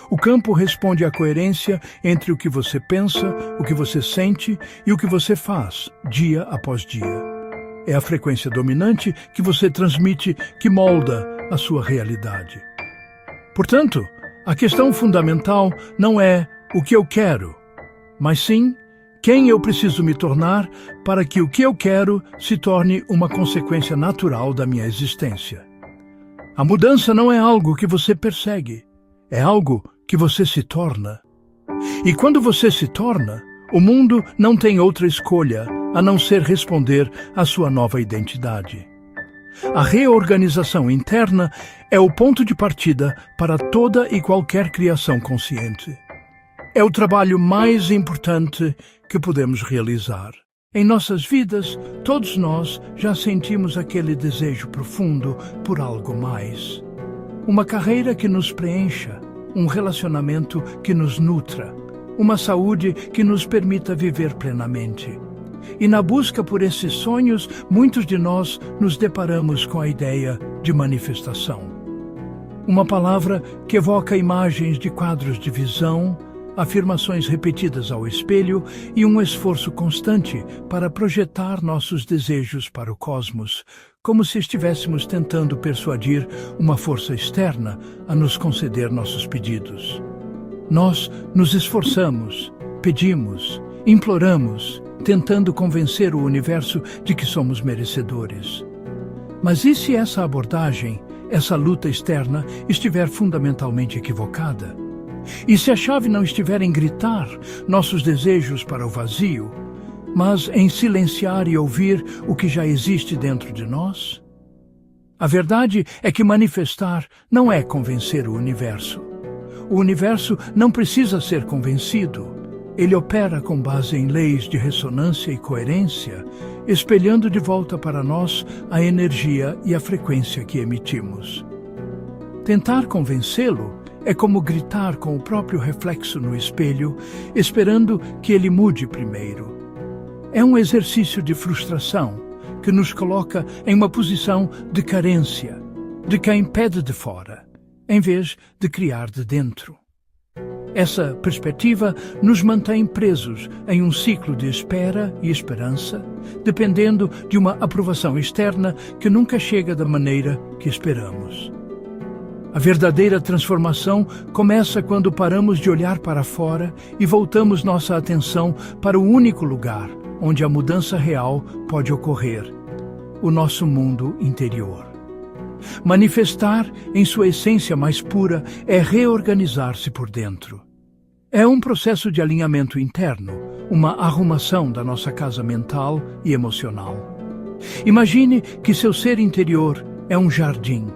O campo responde à coerência entre o que você pensa, o que você sente e o que você faz, dia após dia. É a frequência dominante que você transmite que molda a sua realidade. Portanto, a questão fundamental não é o que eu quero, mas sim quem eu preciso me tornar para que o que eu quero se torne uma consequência natural da minha existência. A mudança não é algo que você persegue, é algo que você se torna. E quando você se torna, o mundo não tem outra escolha a não ser responder à sua nova identidade. A reorganização interna é o ponto de partida para toda e qualquer criação consciente. É o trabalho mais importante que podemos realizar. Em nossas vidas, todos nós já sentimos aquele desejo profundo por algo mais. Uma carreira que nos preencha, um relacionamento que nos nutra, uma saúde que nos permita viver plenamente. E na busca por esses sonhos, muitos de nós nos deparamos com a ideia de manifestação. Uma palavra que evoca imagens de quadros de visão, afirmações repetidas ao espelho e um esforço constante para projetar nossos desejos para o cosmos, como se estivéssemos tentando persuadir uma força externa a nos conceder nossos pedidos. Nós nos esforçamos, pedimos, imploramos, tentando convencer o universo de que somos merecedores. Mas e se essa abordagem, essa luta externa, estiver fundamentalmente equivocada? E se a chave não estiver em gritar nossos desejos para o vazio, mas em silenciar e ouvir o que já existe dentro de nós? A verdade é que manifestar não é convencer o universo. O universo não precisa ser convencido. Ele opera com base em leis de ressonância e coerência, espelhando de volta para nós a energia e a frequência que emitimos. Tentar convencê-lo é como gritar com o próprio reflexo no espelho, esperando que ele mude primeiro. É um exercício de frustração que nos coloca em uma posição de carência, de quem pede de fora, em vez de criar de dentro. Essa perspectiva nos mantém presos em um ciclo de espera e esperança, dependendo de uma aprovação externa que nunca chega da maneira que esperamos. A verdadeira transformação começa quando paramos de olhar para fora e voltamos nossa atenção para o único lugar onde a mudança real pode ocorrer, o nosso mundo interior. Manifestar em sua essência mais pura é reorganizar-se por dentro. É um processo de alinhamento interno, uma arrumação da nossa casa mental e emocional. Imagine que seu ser interior é um jardim.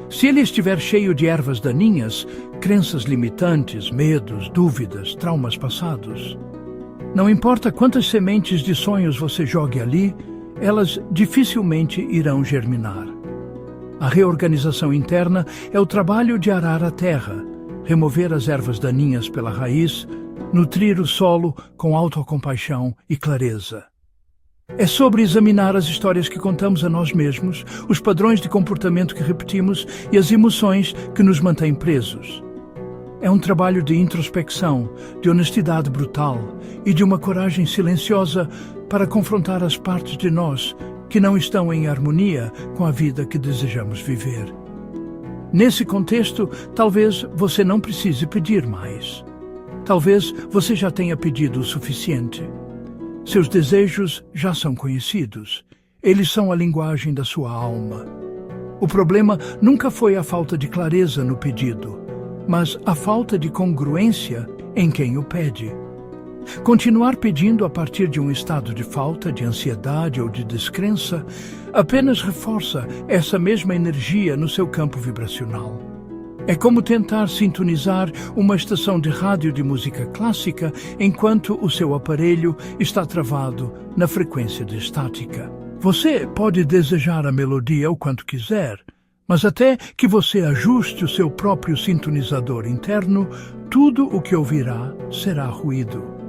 Se ele estiver cheio de ervas daninhas, crenças limitantes, medos, dúvidas, traumas passados, não importa quantas sementes de sonhos você jogue ali, elas dificilmente irão germinar. A reorganização interna é o trabalho de arar a terra, remover as ervas daninhas pela raiz, nutrir o solo com autocompaixão e clareza. É sobre examinar as histórias que contamos a nós mesmos, os padrões de comportamento que repetimos e as emoções que nos mantêm presos. É um trabalho de introspecção, de honestidade brutal e de uma coragem silenciosa para confrontar as partes de nós que não estão em harmonia com a vida que desejamos viver. Nesse contexto, talvez você não precise pedir mais. Talvez você já tenha pedido o suficiente. Seus desejos já são conhecidos. Eles são a linguagem da sua alma. O problema nunca foi a falta de clareza no pedido, mas a falta de congruência em quem o pede. Continuar pedindo a partir de um estado de falta, de ansiedade ou de descrença apenas reforça essa mesma energia no seu campo vibracional. É como tentar sintonizar uma estação de rádio de música clássica enquanto o seu aparelho está travado na frequência de estática. Você pode desejar a melodia o quanto quiser, mas até que você ajuste o seu próprio sintonizador interno, tudo o que ouvirá será ruído.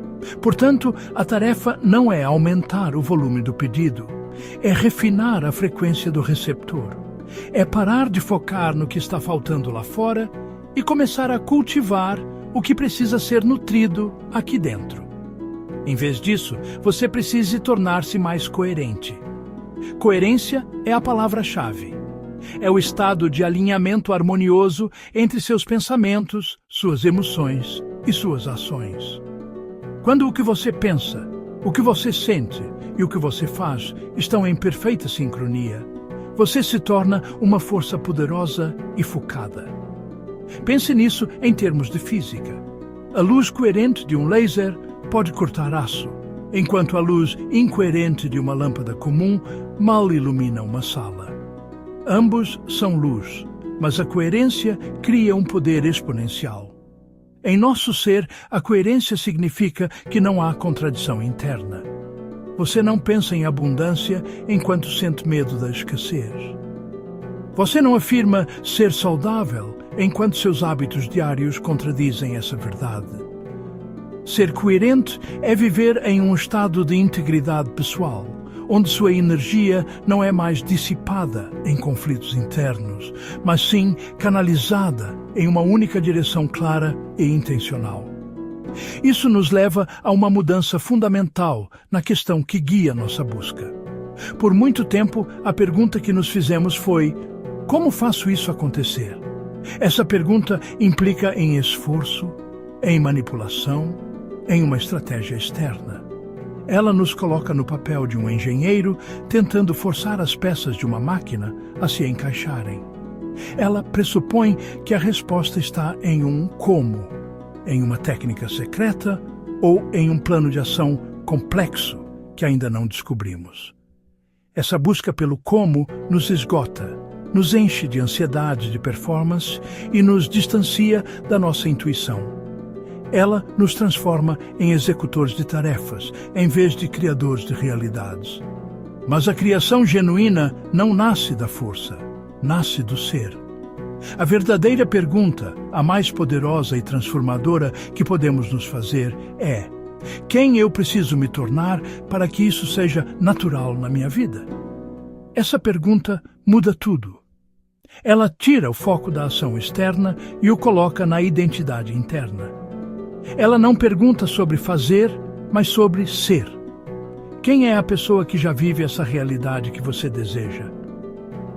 Portanto, a tarefa não é aumentar o volume do pedido, é refinar a frequência do receptor. É parar de focar no que está faltando lá fora e começar a cultivar o que precisa ser nutrido aqui dentro. Em vez disso, você precisa tornar-se mais coerente. Coerência é a palavra-chave. É o estado de alinhamento harmonioso entre seus pensamentos, suas emoções e suas ações. Quando o que você pensa, o que você sente e o que você faz estão em perfeita sincronia, você se torna uma força poderosa e focada. Pense nisso em termos de física. A luz coerente de um laser pode cortar aço, enquanto a luz incoerente de uma lâmpada comum mal ilumina uma sala. Ambos são luz, mas a coerência cria um poder exponencial. Em nosso ser, a coerência significa que não há contradição interna. Você não pensa em abundância enquanto sente medo da escassez. Você não afirma ser saudável enquanto seus hábitos diários contradizem essa verdade. Ser coerente é viver em um estado de integridade pessoal, onde sua energia não é mais dissipada em conflitos internos, mas sim canalizada em uma única direção clara e intencional. Isso nos leva a uma mudança fundamental na questão que guia nossa busca. Por muito tempo, a pergunta que nos fizemos foi: como faço isso acontecer? Essa pergunta implica em esforço, em manipulação, em uma estratégia externa. Ela nos coloca no papel de um engenheiro tentando forçar as peças de uma máquina a se encaixarem. Ela pressupõe que a resposta está em um como, em uma técnica secreta ou em um plano de ação complexo que ainda não descobrimos. Essa busca pelo como nos esgota, nos enche de ansiedade de performance e nos distancia da nossa intuição. Ela nos transforma em executores de tarefas, em vez de criadores de realidades. Mas a criação genuína não nasce da força, nasce do ser. A verdadeira pergunta, a mais poderosa e transformadora que podemos nos fazer é: quem eu preciso me tornar para que isso seja natural na minha vida? Essa pergunta muda tudo. Ela tira o foco da ação externa e o coloca na identidade interna. Ela não pergunta sobre fazer, mas sobre ser. Quem é a pessoa que já vive essa realidade que você deseja?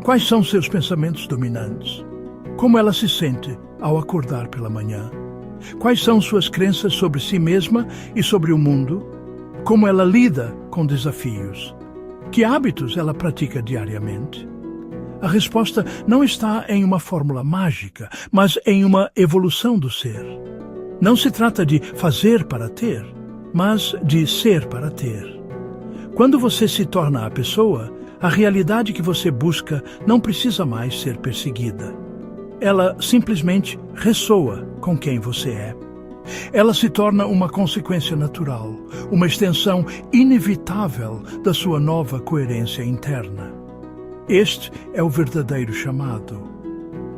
Quais são seus pensamentos dominantes? Como ela se sente ao acordar pela manhã? Quais são suas crenças sobre si mesma e sobre o mundo? Como ela lida com desafios? Que hábitos ela pratica diariamente? A resposta não está em uma fórmula mágica, mas em uma evolução do ser. Não se trata de fazer para ter, mas de ser para ter. Quando você se torna a pessoa, a realidade que você busca não precisa mais ser perseguida. Ela simplesmente ressoa com quem você é. Ela se torna uma consequência natural, uma extensão inevitável da sua nova coerência interna. Este é o verdadeiro chamado.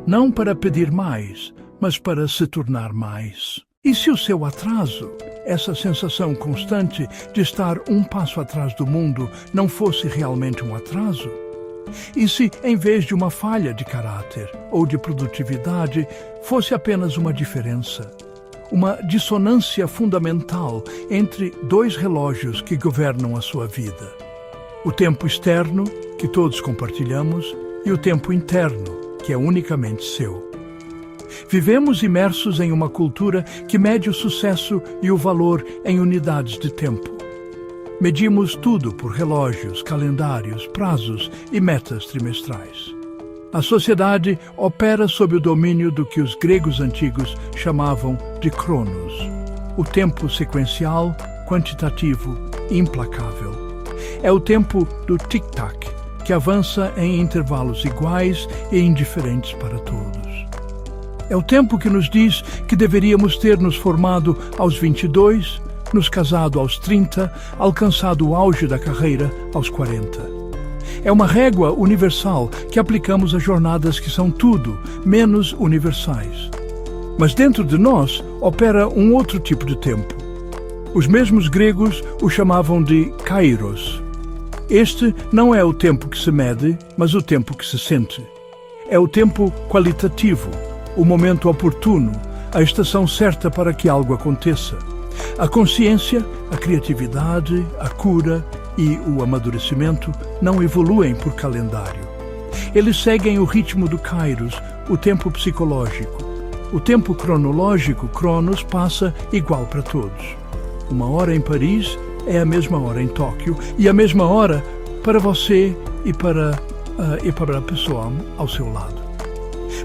Não para pedir mais, mas para se tornar mais. E se o seu atraso, essa sensação constante de estar um passo atrás do mundo, não fosse realmente um atraso? E se, em vez de uma falha de caráter ou de produtividade, fosse apenas uma diferença? Uma dissonância fundamental entre dois relógios que governam a sua vida. O tempo externo, que todos compartilhamos, e o tempo interno, que é unicamente seu. Vivemos imersos em uma cultura que mede o sucesso e o valor em unidades de tempo. Medimos tudo por relógios, calendários, prazos e metas trimestrais. A sociedade opera sob o domínio do que os gregos antigos chamavam de Cronos, o tempo sequencial, quantitativo e implacável. É o tempo do tic-tac, que avança em intervalos iguais e indiferentes para todos. É o tempo que nos diz que deveríamos ter nos formado aos 22, nos casado aos 30, alcançado o auge da carreira aos 40. É uma régua universal que aplicamos a jornadas que são tudo menos universais. Mas dentro de nós opera um outro tipo de tempo. Os mesmos gregos o chamavam de kairos. Este não é o tempo que se mede, mas o tempo que se sente. É o tempo qualitativo, o momento oportuno, a estação certa para que algo aconteça. A consciência, a criatividade, a cura e o amadurecimento não evoluem por calendário. Eles seguem o ritmo do Kairos, o tempo psicológico. O tempo cronológico, Cronos, passa igual para todos. 1 hora em Paris é a mesma hora em Tóquio e a mesma hora para você e para a pessoa ao seu lado.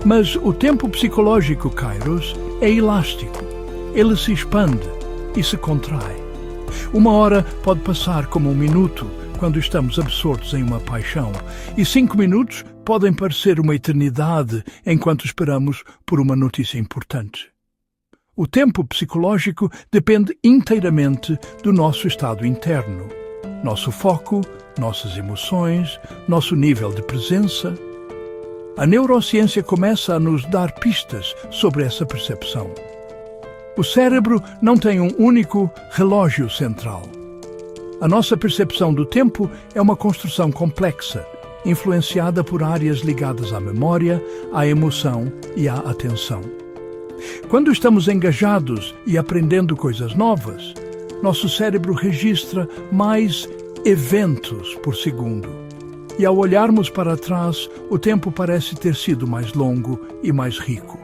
Mas o tempo psicológico, Kairos, é elástico. Ele se expande e se contrai. 1 hora pode passar como 1 minuto quando estamos absortos em uma paixão, e 5 minutos podem parecer uma eternidade enquanto esperamos por uma notícia importante. O tempo psicológico depende inteiramente do nosso estado interno, nosso foco, nossas emoções, nosso nível de presença. A neurociência começa a nos dar pistas sobre essa percepção. O cérebro não tem um único relógio central. A nossa percepção do tempo é uma construção complexa, influenciada por áreas ligadas à memória, à emoção e à atenção. Quando estamos engajados e aprendendo coisas novas, nosso cérebro registra mais eventos por segundo. E ao olharmos para trás, o tempo parece ter sido mais longo e mais rico.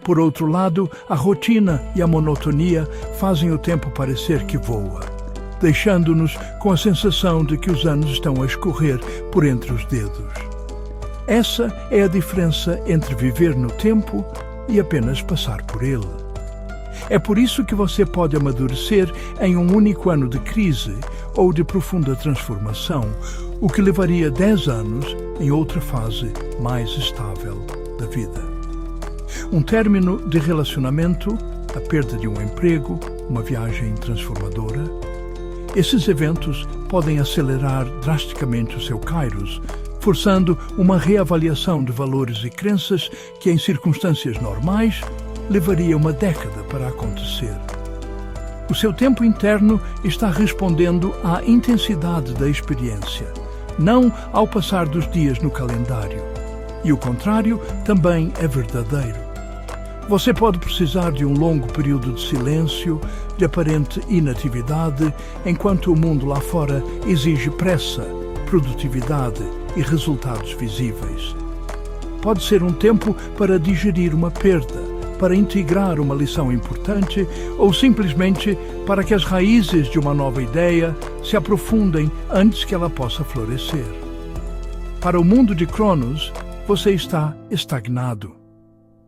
Por outro lado, a rotina e a monotonia fazem o tempo parecer que voa, deixando-nos com a sensação de que os anos estão a escorrer por entre os dedos. Essa é a diferença entre viver no tempo e apenas passar por ele. É por isso que você pode amadurecer em um único ano de crise ou de profunda transformação, o que levaria 10 anos em outra fase mais estável da vida. Um término de relacionamento, a perda de um emprego, uma viagem transformadora. Esses eventos podem acelerar drasticamente o seu kairos, forçando uma reavaliação de valores e crenças que, em circunstâncias normais, levaria uma década para acontecer. O seu tempo interno está respondendo à intensidade da experiência, não ao passar dos dias no calendário. E o contrário também é verdadeiro. Você pode precisar de um longo período de silêncio, de aparente inatividade, enquanto o mundo lá fora exige pressa, produtividade e resultados visíveis. Pode ser um tempo para digerir uma perda, para integrar uma lição importante ou simplesmente para que as raízes de uma nova ideia se aprofundem antes que ela possa florescer. Para o mundo de Cronos, você está estagnado.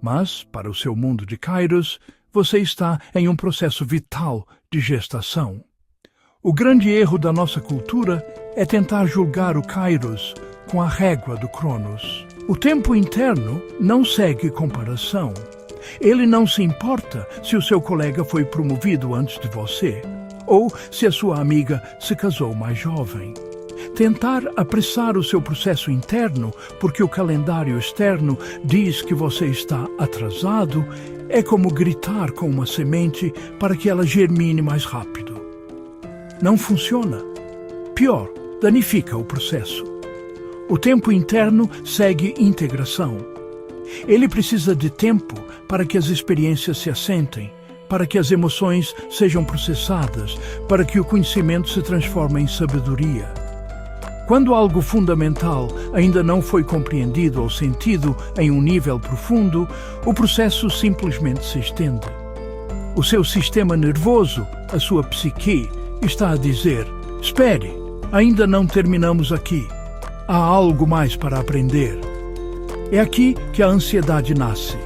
Mas, para o seu mundo de Kairos, você está em um processo vital de gestação. O grande erro da nossa cultura é tentar julgar o Kairos com a régua do Cronos. O tempo interno não segue comparação. Ele não se importa se o seu colega foi promovido antes de você, ou se a sua amiga se casou mais jovem. Tentar apressar o seu processo interno porque o calendário externo diz que você está atrasado é como gritar com uma semente para que ela germine mais rápido. Não funciona. Pior, danifica o processo. O tempo interno segue integração. Ele precisa de tempo para que as experiências se assentem, para que as emoções sejam processadas, para que o conhecimento se transforme em sabedoria. Quando algo fundamental ainda não foi compreendido ou sentido em um nível profundo, o processo simplesmente se estende. O seu sistema nervoso, a sua psique, está a dizer: espere, ainda não terminamos aqui. Há algo mais para aprender. É aqui que a ansiedade nasce.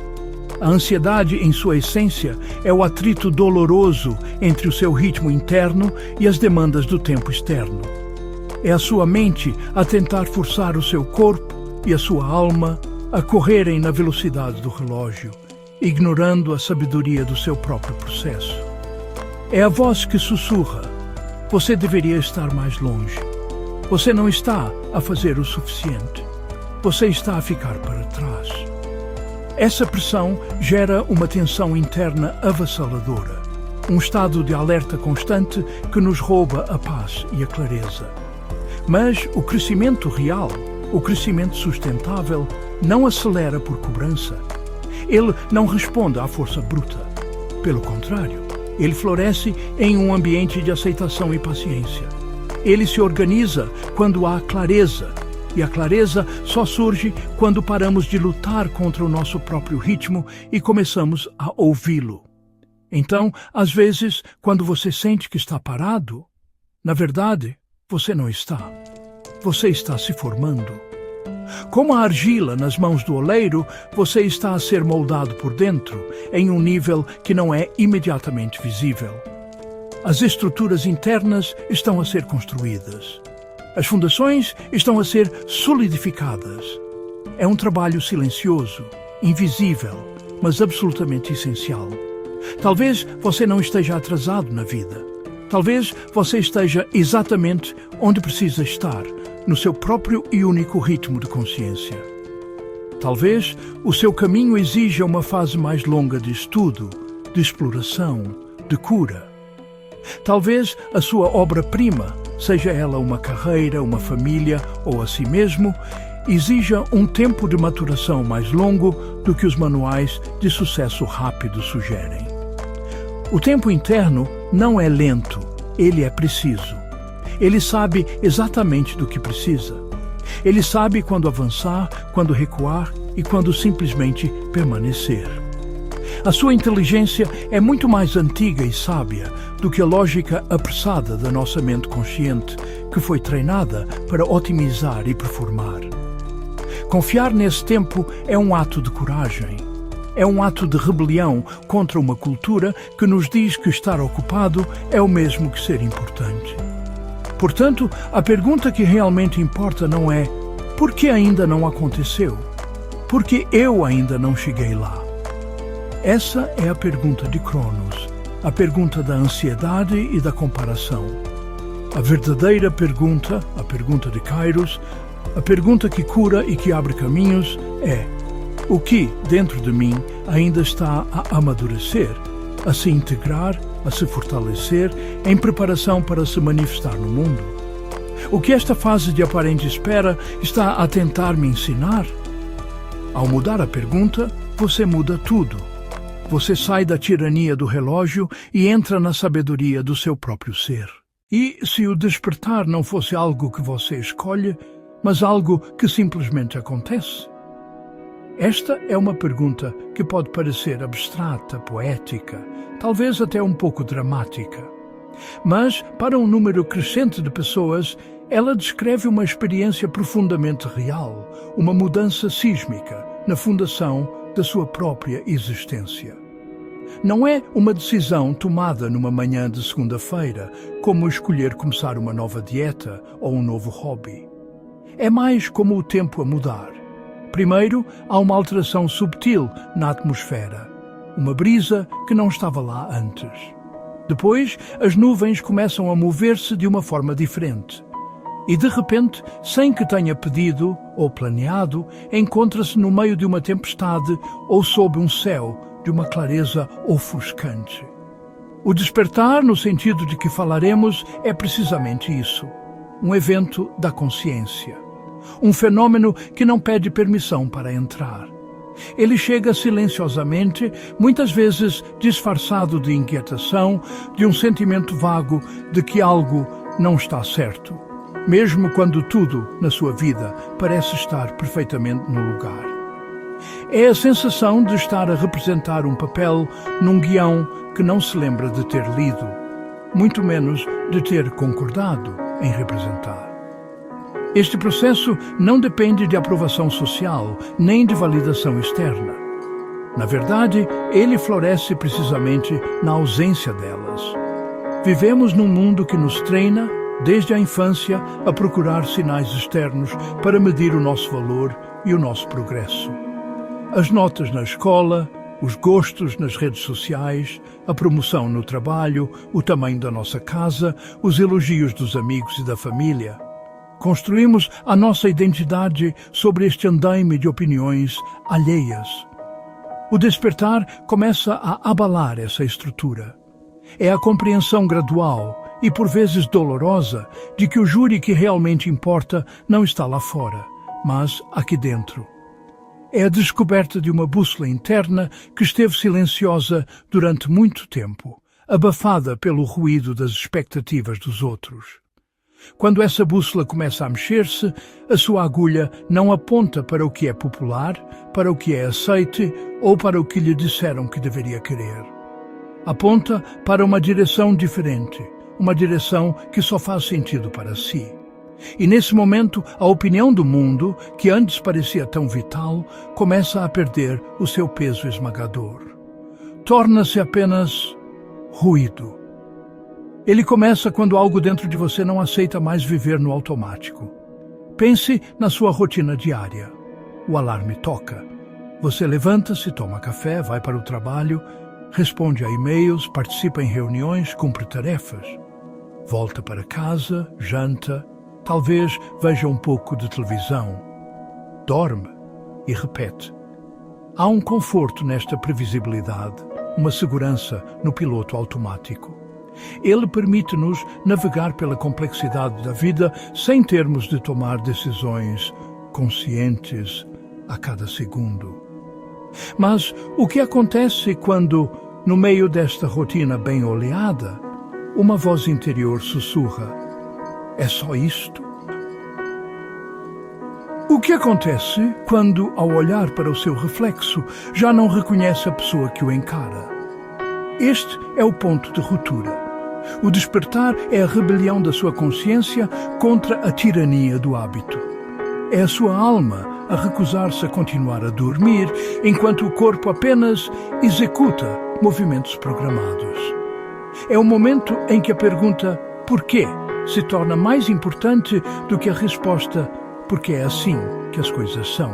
A ansiedade, em sua essência, é o atrito doloroso entre o seu ritmo interno e as demandas do tempo externo. É a sua mente a tentar forçar o seu corpo e a sua alma a correrem na velocidade do relógio, ignorando a sabedoria do seu próprio processo. É a voz que sussurra: você deveria estar mais longe. Você não está a fazer o suficiente. Você está a ficar para trás. Essa pressão gera uma tensão interna avassaladora, um estado de alerta constante que nos rouba a paz e a clareza. Mas o crescimento real, o crescimento sustentável, não acelera por cobrança. Ele não responde à força bruta. Pelo contrário, ele floresce em um ambiente de aceitação e paciência. Ele se organiza quando há clareza, e a clareza só surge quando paramos de lutar contra o nosso próprio ritmo e começamos a ouvi-lo. Então, às vezes, quando você sente que está parado, na verdade, você não está. Você está se formando. Como a argila nas mãos do oleiro, você está a ser moldado por dentro, em um nível que não é imediatamente visível. As estruturas internas estão a ser construídas. As fundações estão a ser solidificadas. É um trabalho silencioso, invisível, mas absolutamente essencial. Talvez você não esteja atrasado na vida. Talvez você esteja exatamente onde precisa estar, no seu próprio e único ritmo de consciência. Talvez o seu caminho exija uma fase mais longa de estudo, de exploração, de cura. Talvez a sua obra-prima, seja ela uma carreira, uma família ou a si mesmo, exija um tempo de maturação mais longo do que os manuais de sucesso rápido sugerem. O tempo interno não é lento, ele é preciso. Ele sabe exatamente do que precisa. Ele sabe quando avançar, quando recuar e quando simplesmente permanecer. A sua inteligência é muito mais antiga e sábia do que a lógica apressada da nossa mente consciente, que foi treinada para otimizar e performar. Confiar nesse tempo é um ato de coragem. É um ato de rebelião contra uma cultura que nos diz que estar ocupado é o mesmo que ser importante. Portanto, a pergunta que realmente importa não é: por que ainda não aconteceu? Por que eu ainda não cheguei lá? Essa é a pergunta de Cronos, a pergunta da ansiedade e da comparação. A verdadeira pergunta, a pergunta de Kairos, a pergunta que cura e que abre caminhos é: o que, dentro de mim, ainda está a amadurecer, a se integrar, a se fortalecer, em preparação para se manifestar no mundo? O que esta fase de aparente espera está a tentar me ensinar? Ao mudar a pergunta, você muda tudo. Você sai da tirania do relógio e entra na sabedoria do seu próprio ser. E se o despertar não fosse algo que você escolhe, mas algo que simplesmente acontece? Esta é uma pergunta que pode parecer abstrata, poética, talvez até um pouco dramática. Mas, para um número crescente de pessoas, ela descreve uma experiência profundamente real, uma mudança sísmica na fundação da sua própria existência. Não é uma decisão tomada numa manhã de segunda-feira, como escolher começar uma nova dieta ou um novo hobby. É mais como o tempo a mudar. Primeiro, há uma alteração subtil na atmosfera, uma brisa que não estava lá antes. Depois, as nuvens começam a mover-se de uma forma diferente. E, de repente, sem que tenha pedido ou planeado, encontra-se no meio de uma tempestade ou sob um céu de uma clareza ofuscante. O despertar, no sentido de que falaremos, é precisamente isso. Um evento da consciência. Um fenômeno que não pede permissão para entrar. Ele chega silenciosamente, muitas vezes disfarçado de inquietação, de um sentimento vago de que algo não está certo, mesmo quando tudo na sua vida parece estar perfeitamente no lugar. É a sensação de estar a representar um papel num guião que não se lembra de ter lido, muito menos de ter concordado em representar. Este processo não depende de aprovação social, nem de validação externa. Na verdade, ele floresce precisamente na ausência delas. Vivemos num mundo que nos treina, desde a infância, a procurar sinais externos para medir o nosso valor e o nosso progresso. As notas na escola, os gostos nas redes sociais, a promoção no trabalho, o tamanho da nossa casa, os elogios dos amigos e da família. Construímos a nossa identidade sobre este andaime de opiniões alheias. O despertar começa a abalar essa estrutura. É a compreensão gradual e por vezes dolorosa de que o júri que realmente importa não está lá fora, mas aqui dentro. É a descoberta de uma bússola interna que esteve silenciosa durante muito tempo, abafada pelo ruído das expectativas dos outros. Quando essa bússola começa a mexer-se, a sua agulha não aponta para o que é popular, para o que é aceite ou para o que lhe disseram que deveria querer. Aponta para uma direção diferente, uma direção que só faz sentido para si. E nesse momento, a opinião do mundo, que antes parecia tão vital, começa a perder o seu peso esmagador. Torna-se apenas ruído. Ele começa quando algo dentro de você não aceita mais viver no automático. Pense na sua rotina diária. O alarme toca. Você levanta-se, toma café, vai para o trabalho, responde a e-mails, participa em reuniões, cumpre tarefas. Volta para casa, janta, talvez veja um pouco de televisão. Dorme e repete. Há um conforto nesta previsibilidade, uma segurança no piloto automático. Ele permite-nos navegar pela complexidade da vida sem termos de tomar decisões conscientes a cada segundo. Mas o que acontece quando, no meio desta rotina bem oleada, uma voz interior sussurra: é só isto? O que acontece quando, ao olhar para o seu reflexo, já não reconhece a pessoa que o encara? Este é o ponto de ruptura. O despertar é a rebelião da sua consciência contra a tirania do hábito. É a sua alma a recusar-se a continuar a dormir, enquanto o corpo apenas executa movimentos programados. É o momento em que a pergunta "porquê?" se torna mais importante do que a resposta "porque é assim que as coisas são".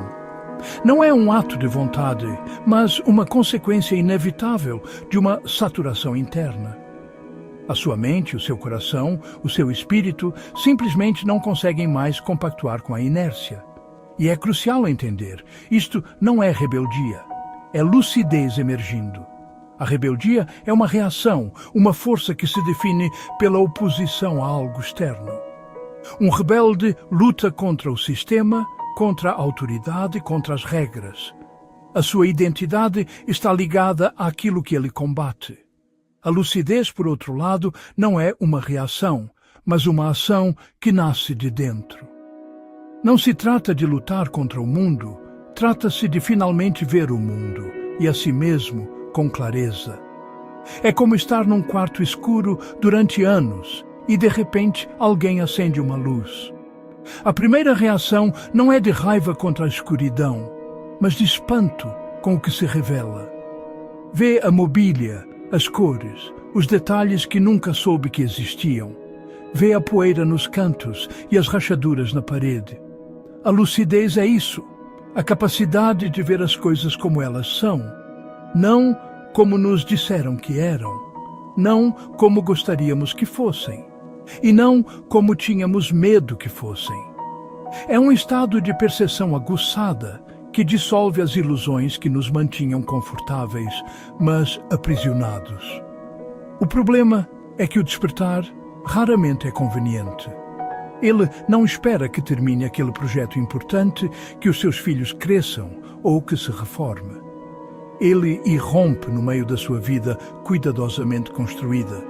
Não é um ato de vontade, mas uma consequência inevitável de uma saturação interna. A sua mente, o seu coração, o seu espírito simplesmente não conseguem mais compactuar com a inércia. E é crucial entender, isto não é rebeldia, é lucidez emergindo. A rebeldia é uma reação, uma força que se define pela oposição a algo externo. Um rebelde luta contra o sistema, contra a autoridade, contra as regras. A sua identidade está ligada àquilo que ele combate. A lucidez, por outro lado, não é uma reação, mas uma ação que nasce de dentro. Não se trata de lutar contra o mundo, Trata-se de finalmente ver o mundo e a si mesmo com clareza. É como estar num quarto escuro durante anos e de repente alguém acende uma luz. A primeira reação não é de raiva contra a escuridão, mas de espanto com o que se revela. Vê a mobília, as cores, os detalhes que nunca soube que existiam. Vê a poeira nos cantos e as rachaduras na parede. A lucidez é isso, a capacidade de ver as coisas como elas são, não como nos disseram que eram, não como gostaríamos que fossem, e não como tínhamos medo que fossem. É um estado de percepção aguçada que dissolve as ilusões que nos mantinham confortáveis, mas aprisionados. O problema é que o despertar raramente é conveniente. Ele não espera que termine aquele projeto importante, que os seus filhos cresçam ou que se reforme. Ele irrompe no meio da sua vida cuidadosamente construída,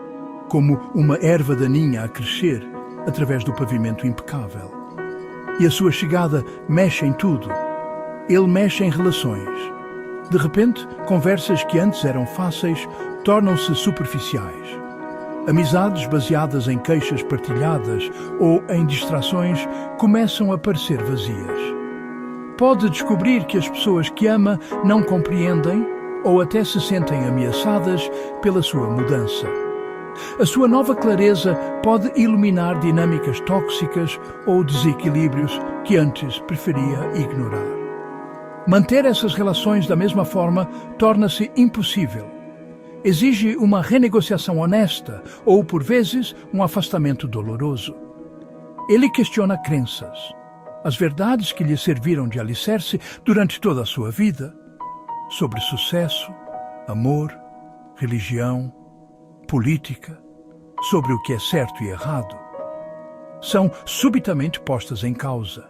como uma erva daninha a crescer através do pavimento impecável. E a sua chegada mexe em tudo. Ele mexe em relações. De repente, conversas que antes eram fáceis tornam-se superficiais. Amizades baseadas em queixas partilhadas ou em distrações começam a parecer vazias. Pode descobrir que as pessoas que ama não compreendem ou até se sentem ameaçadas pela sua mudança. A sua nova clareza pode iluminar dinâmicas tóxicas ou desequilíbrios que antes preferia ignorar. Manter essas relações da mesma forma torna-se impossível. Exige uma renegociação honesta ou, por vezes, um afastamento doloroso. Ele questiona crenças, as verdades que lhe serviram de alicerce durante toda a sua vida, sobre sucesso, amor, religião, política, sobre o que é certo e errado. São subitamente postas em causa.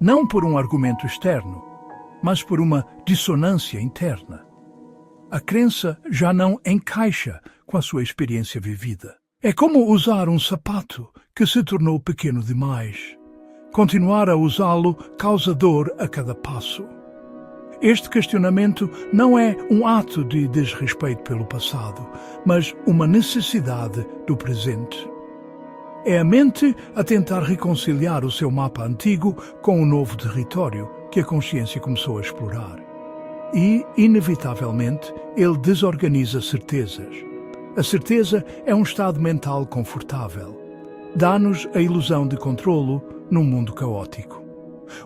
Não por um argumento externo, mas por uma dissonância interna. A crença já não encaixa com a sua experiência vivida. É como usar um sapato que se tornou pequeno demais. Continuar a usá-lo causa dor a cada passo. Este questionamento não é um ato de desrespeito pelo passado, mas uma necessidade do presente. É a mente a tentar reconciliar o seu mapa antigo com o novo território que a consciência começou a explorar. E, inevitavelmente, ele desorganiza certezas. A certeza é um estado mental confortável. Dá-nos a ilusão de controlo num mundo caótico.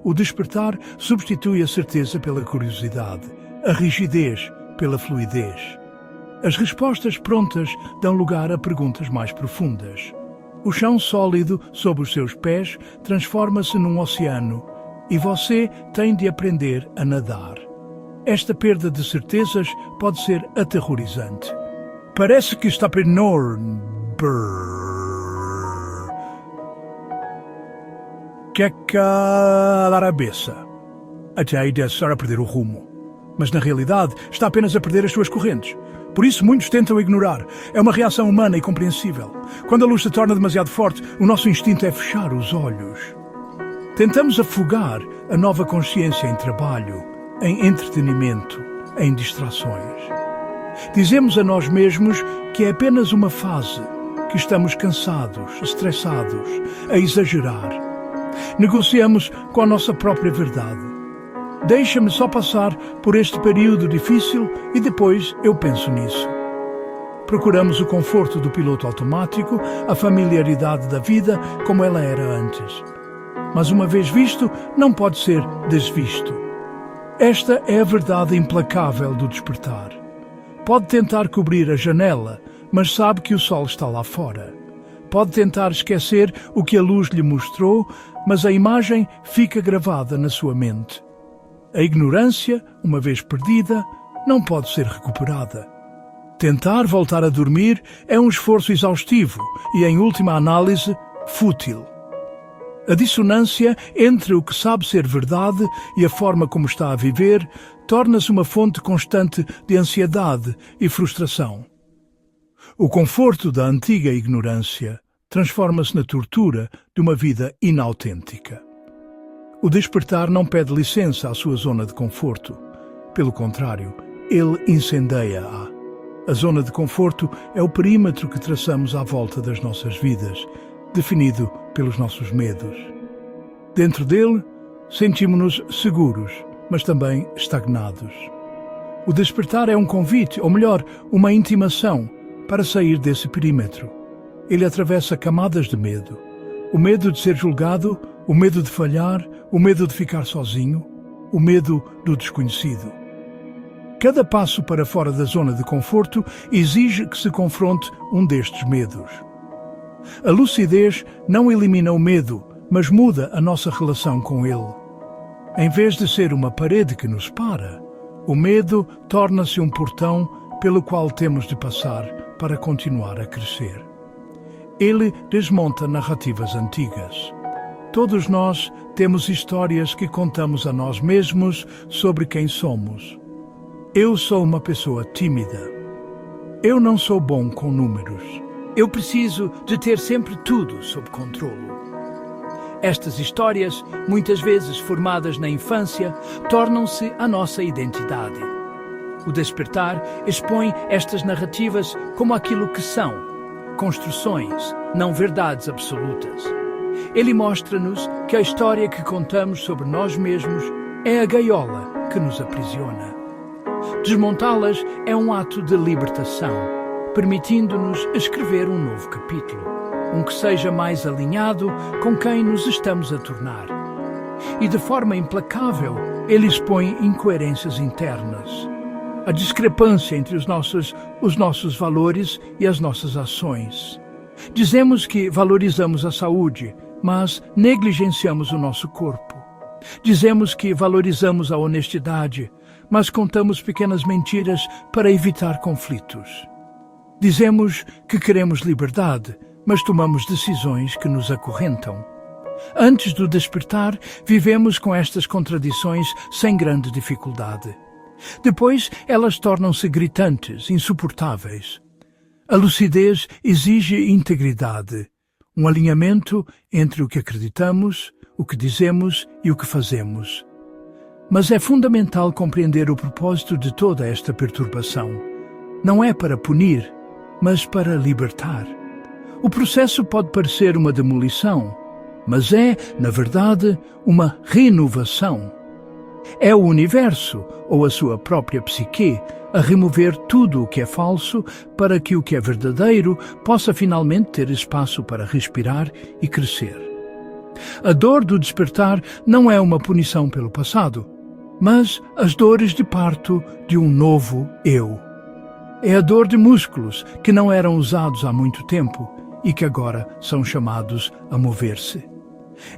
O despertar substitui a certeza pela curiosidade, a rigidez pela fluidez. As respostas prontas dão lugar a perguntas mais profundas. O chão sólido sob os seus pés transforma-se num oceano e você tem de aprender a nadar. Esta perda de certezas pode ser aterrorizante. Parece que está enorme. Que é que dar a cabeça? Até aí deve estar a perder o rumo. Mas na realidade está apenas a perder as suas correntes. Por isso muitos tentam ignorar. É uma reação humana e compreensível. Quando a luz se torna demasiado forte, o nosso instinto é fechar os olhos. Tentamos afogar a nova consciência em trabalho, em entretenimento, em distrações. Dizemos a nós mesmos que é apenas uma fase, que estamos cansados, estressados, a exagerar. Negociamos com a nossa própria verdade. Deixa-me só passar por este período difícil e depois eu penso nisso. Procuramos o conforto do piloto automático, a familiaridade da vida como ela era antes. Mas uma vez visto, não pode ser desvisto. Esta é a verdade implacável do despertar. Pode tentar cobrir a janela, mas sabe que o sol está lá fora. Pode tentar esquecer o que a luz lhe mostrou, mas a imagem fica gravada na sua mente. A ignorância, uma vez perdida, não pode ser recuperada. Tentar voltar a dormir é um esforço exaustivo e, em última análise, fútil. A dissonância entre o que sabe ser verdade e a forma como está a viver torna-se uma fonte constante de ansiedade e frustração. O conforto da antiga ignorância transforma-se na tortura de uma vida inautêntica. O despertar não pede licença à sua zona de conforto. Pelo contrário, ele incendeia-a. A zona de conforto é o perímetro que traçamos à volta das nossas vidas, definido pelos nossos medos. Dentro dele, sentimos-nos seguros, mas também estagnados. O despertar é um convite, ou melhor, uma intimação, para sair desse perímetro. Ele atravessa camadas de medo. O medo de ser julgado, o medo de falhar, o medo de ficar sozinho, o medo do desconhecido. Cada passo para fora da zona de conforto exige que se confronte um destes medos. A lucidez não elimina o medo, mas muda a nossa relação com ele. Em vez de ser uma parede que nos para, o medo torna-se um portão pelo qual temos de passar para continuar a crescer. Ele desmonta narrativas antigas. Todos nós temos histórias que contamos a nós mesmos sobre quem somos. Eu sou uma pessoa tímida. Eu não sou bom com números. Eu preciso de ter sempre tudo sob controlo. Estas histórias, muitas vezes formadas na infância, tornam-se a nossa identidade. O despertar expõe estas narrativas como aquilo que são, construções, não verdades absolutas. Ele mostra-nos que a história que contamos sobre nós mesmos é a gaiola que nos aprisiona. Desmontá-las é um ato de libertação, permitindo-nos escrever um novo capítulo, um que seja mais alinhado com quem nos estamos a tornar. E de forma implacável, ele expõe incoerências internas, a discrepância entre os nossos valores e as nossas ações. Dizemos que valorizamos a saúde, mas negligenciamos o nosso corpo. Dizemos que valorizamos a honestidade, mas contamos pequenas mentiras para evitar conflitos. Dizemos que queremos liberdade, mas tomamos decisões que nos acorrentam. Antes do despertar, vivemos com estas contradições sem grande dificuldade. Depois, elas tornam-se gritantes, insuportáveis. A lucidez exige integridade, um alinhamento entre o que acreditamos, o que dizemos e o que fazemos. Mas é fundamental compreender o propósito de toda esta perturbação. Não é para punir, mas para libertar. O processo pode parecer uma demolição, mas é, na verdade, uma renovação. É o universo, ou a sua própria psique, a remover tudo o que é falso para que o que é verdadeiro possa finalmente ter espaço para respirar e crescer. A dor do despertar não é uma punição pelo passado, mas as dores de parto de um novo eu. É a dor de músculos que não eram usados há muito tempo e que agora são chamados a mover-se.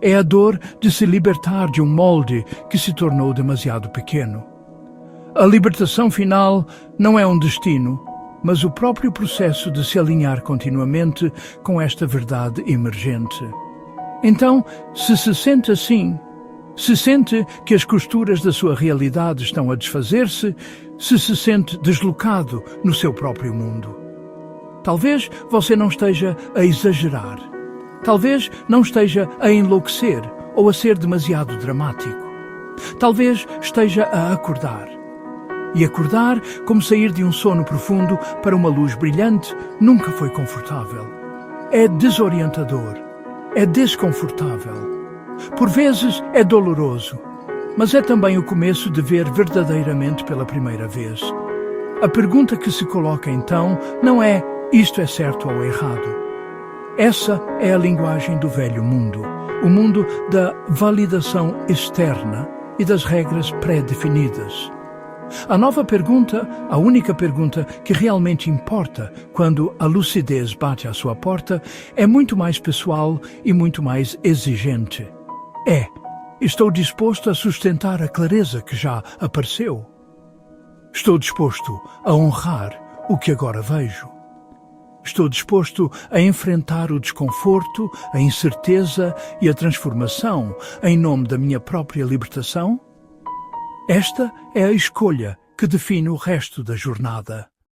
É a dor de se libertar de um molde que se tornou demasiado pequeno. A libertação final não é um destino, mas o próprio processo de se alinhar continuamente com esta verdade emergente. Então, se sente assim, se sente que as costuras da sua realidade estão a desfazer-se, se sente deslocado no seu próprio mundo. Talvez você não esteja a exagerar. Talvez não esteja a enlouquecer ou a ser demasiado dramático. Talvez esteja a acordar. E acordar, como sair de um sono profundo para uma luz brilhante, nunca foi confortável. É desorientador. É desconfortável. Por vezes é doloroso, mas é também o começo de ver verdadeiramente pela primeira vez. A pergunta que se coloca então não é isto é certo ou errado. Essa é a linguagem do velho mundo, o mundo da validação externa e das regras pré-definidas. A nova pergunta, a única pergunta que realmente importa quando a lucidez bate à sua porta, é muito mais pessoal e muito mais exigente. Estou disposto a sustentar a clareza que já apareceu? Estou disposto a honrar o que agora vejo? Estou disposto a enfrentar o desconforto, a incerteza e a transformação em nome da minha própria libertação? Esta é a escolha que define o resto da jornada.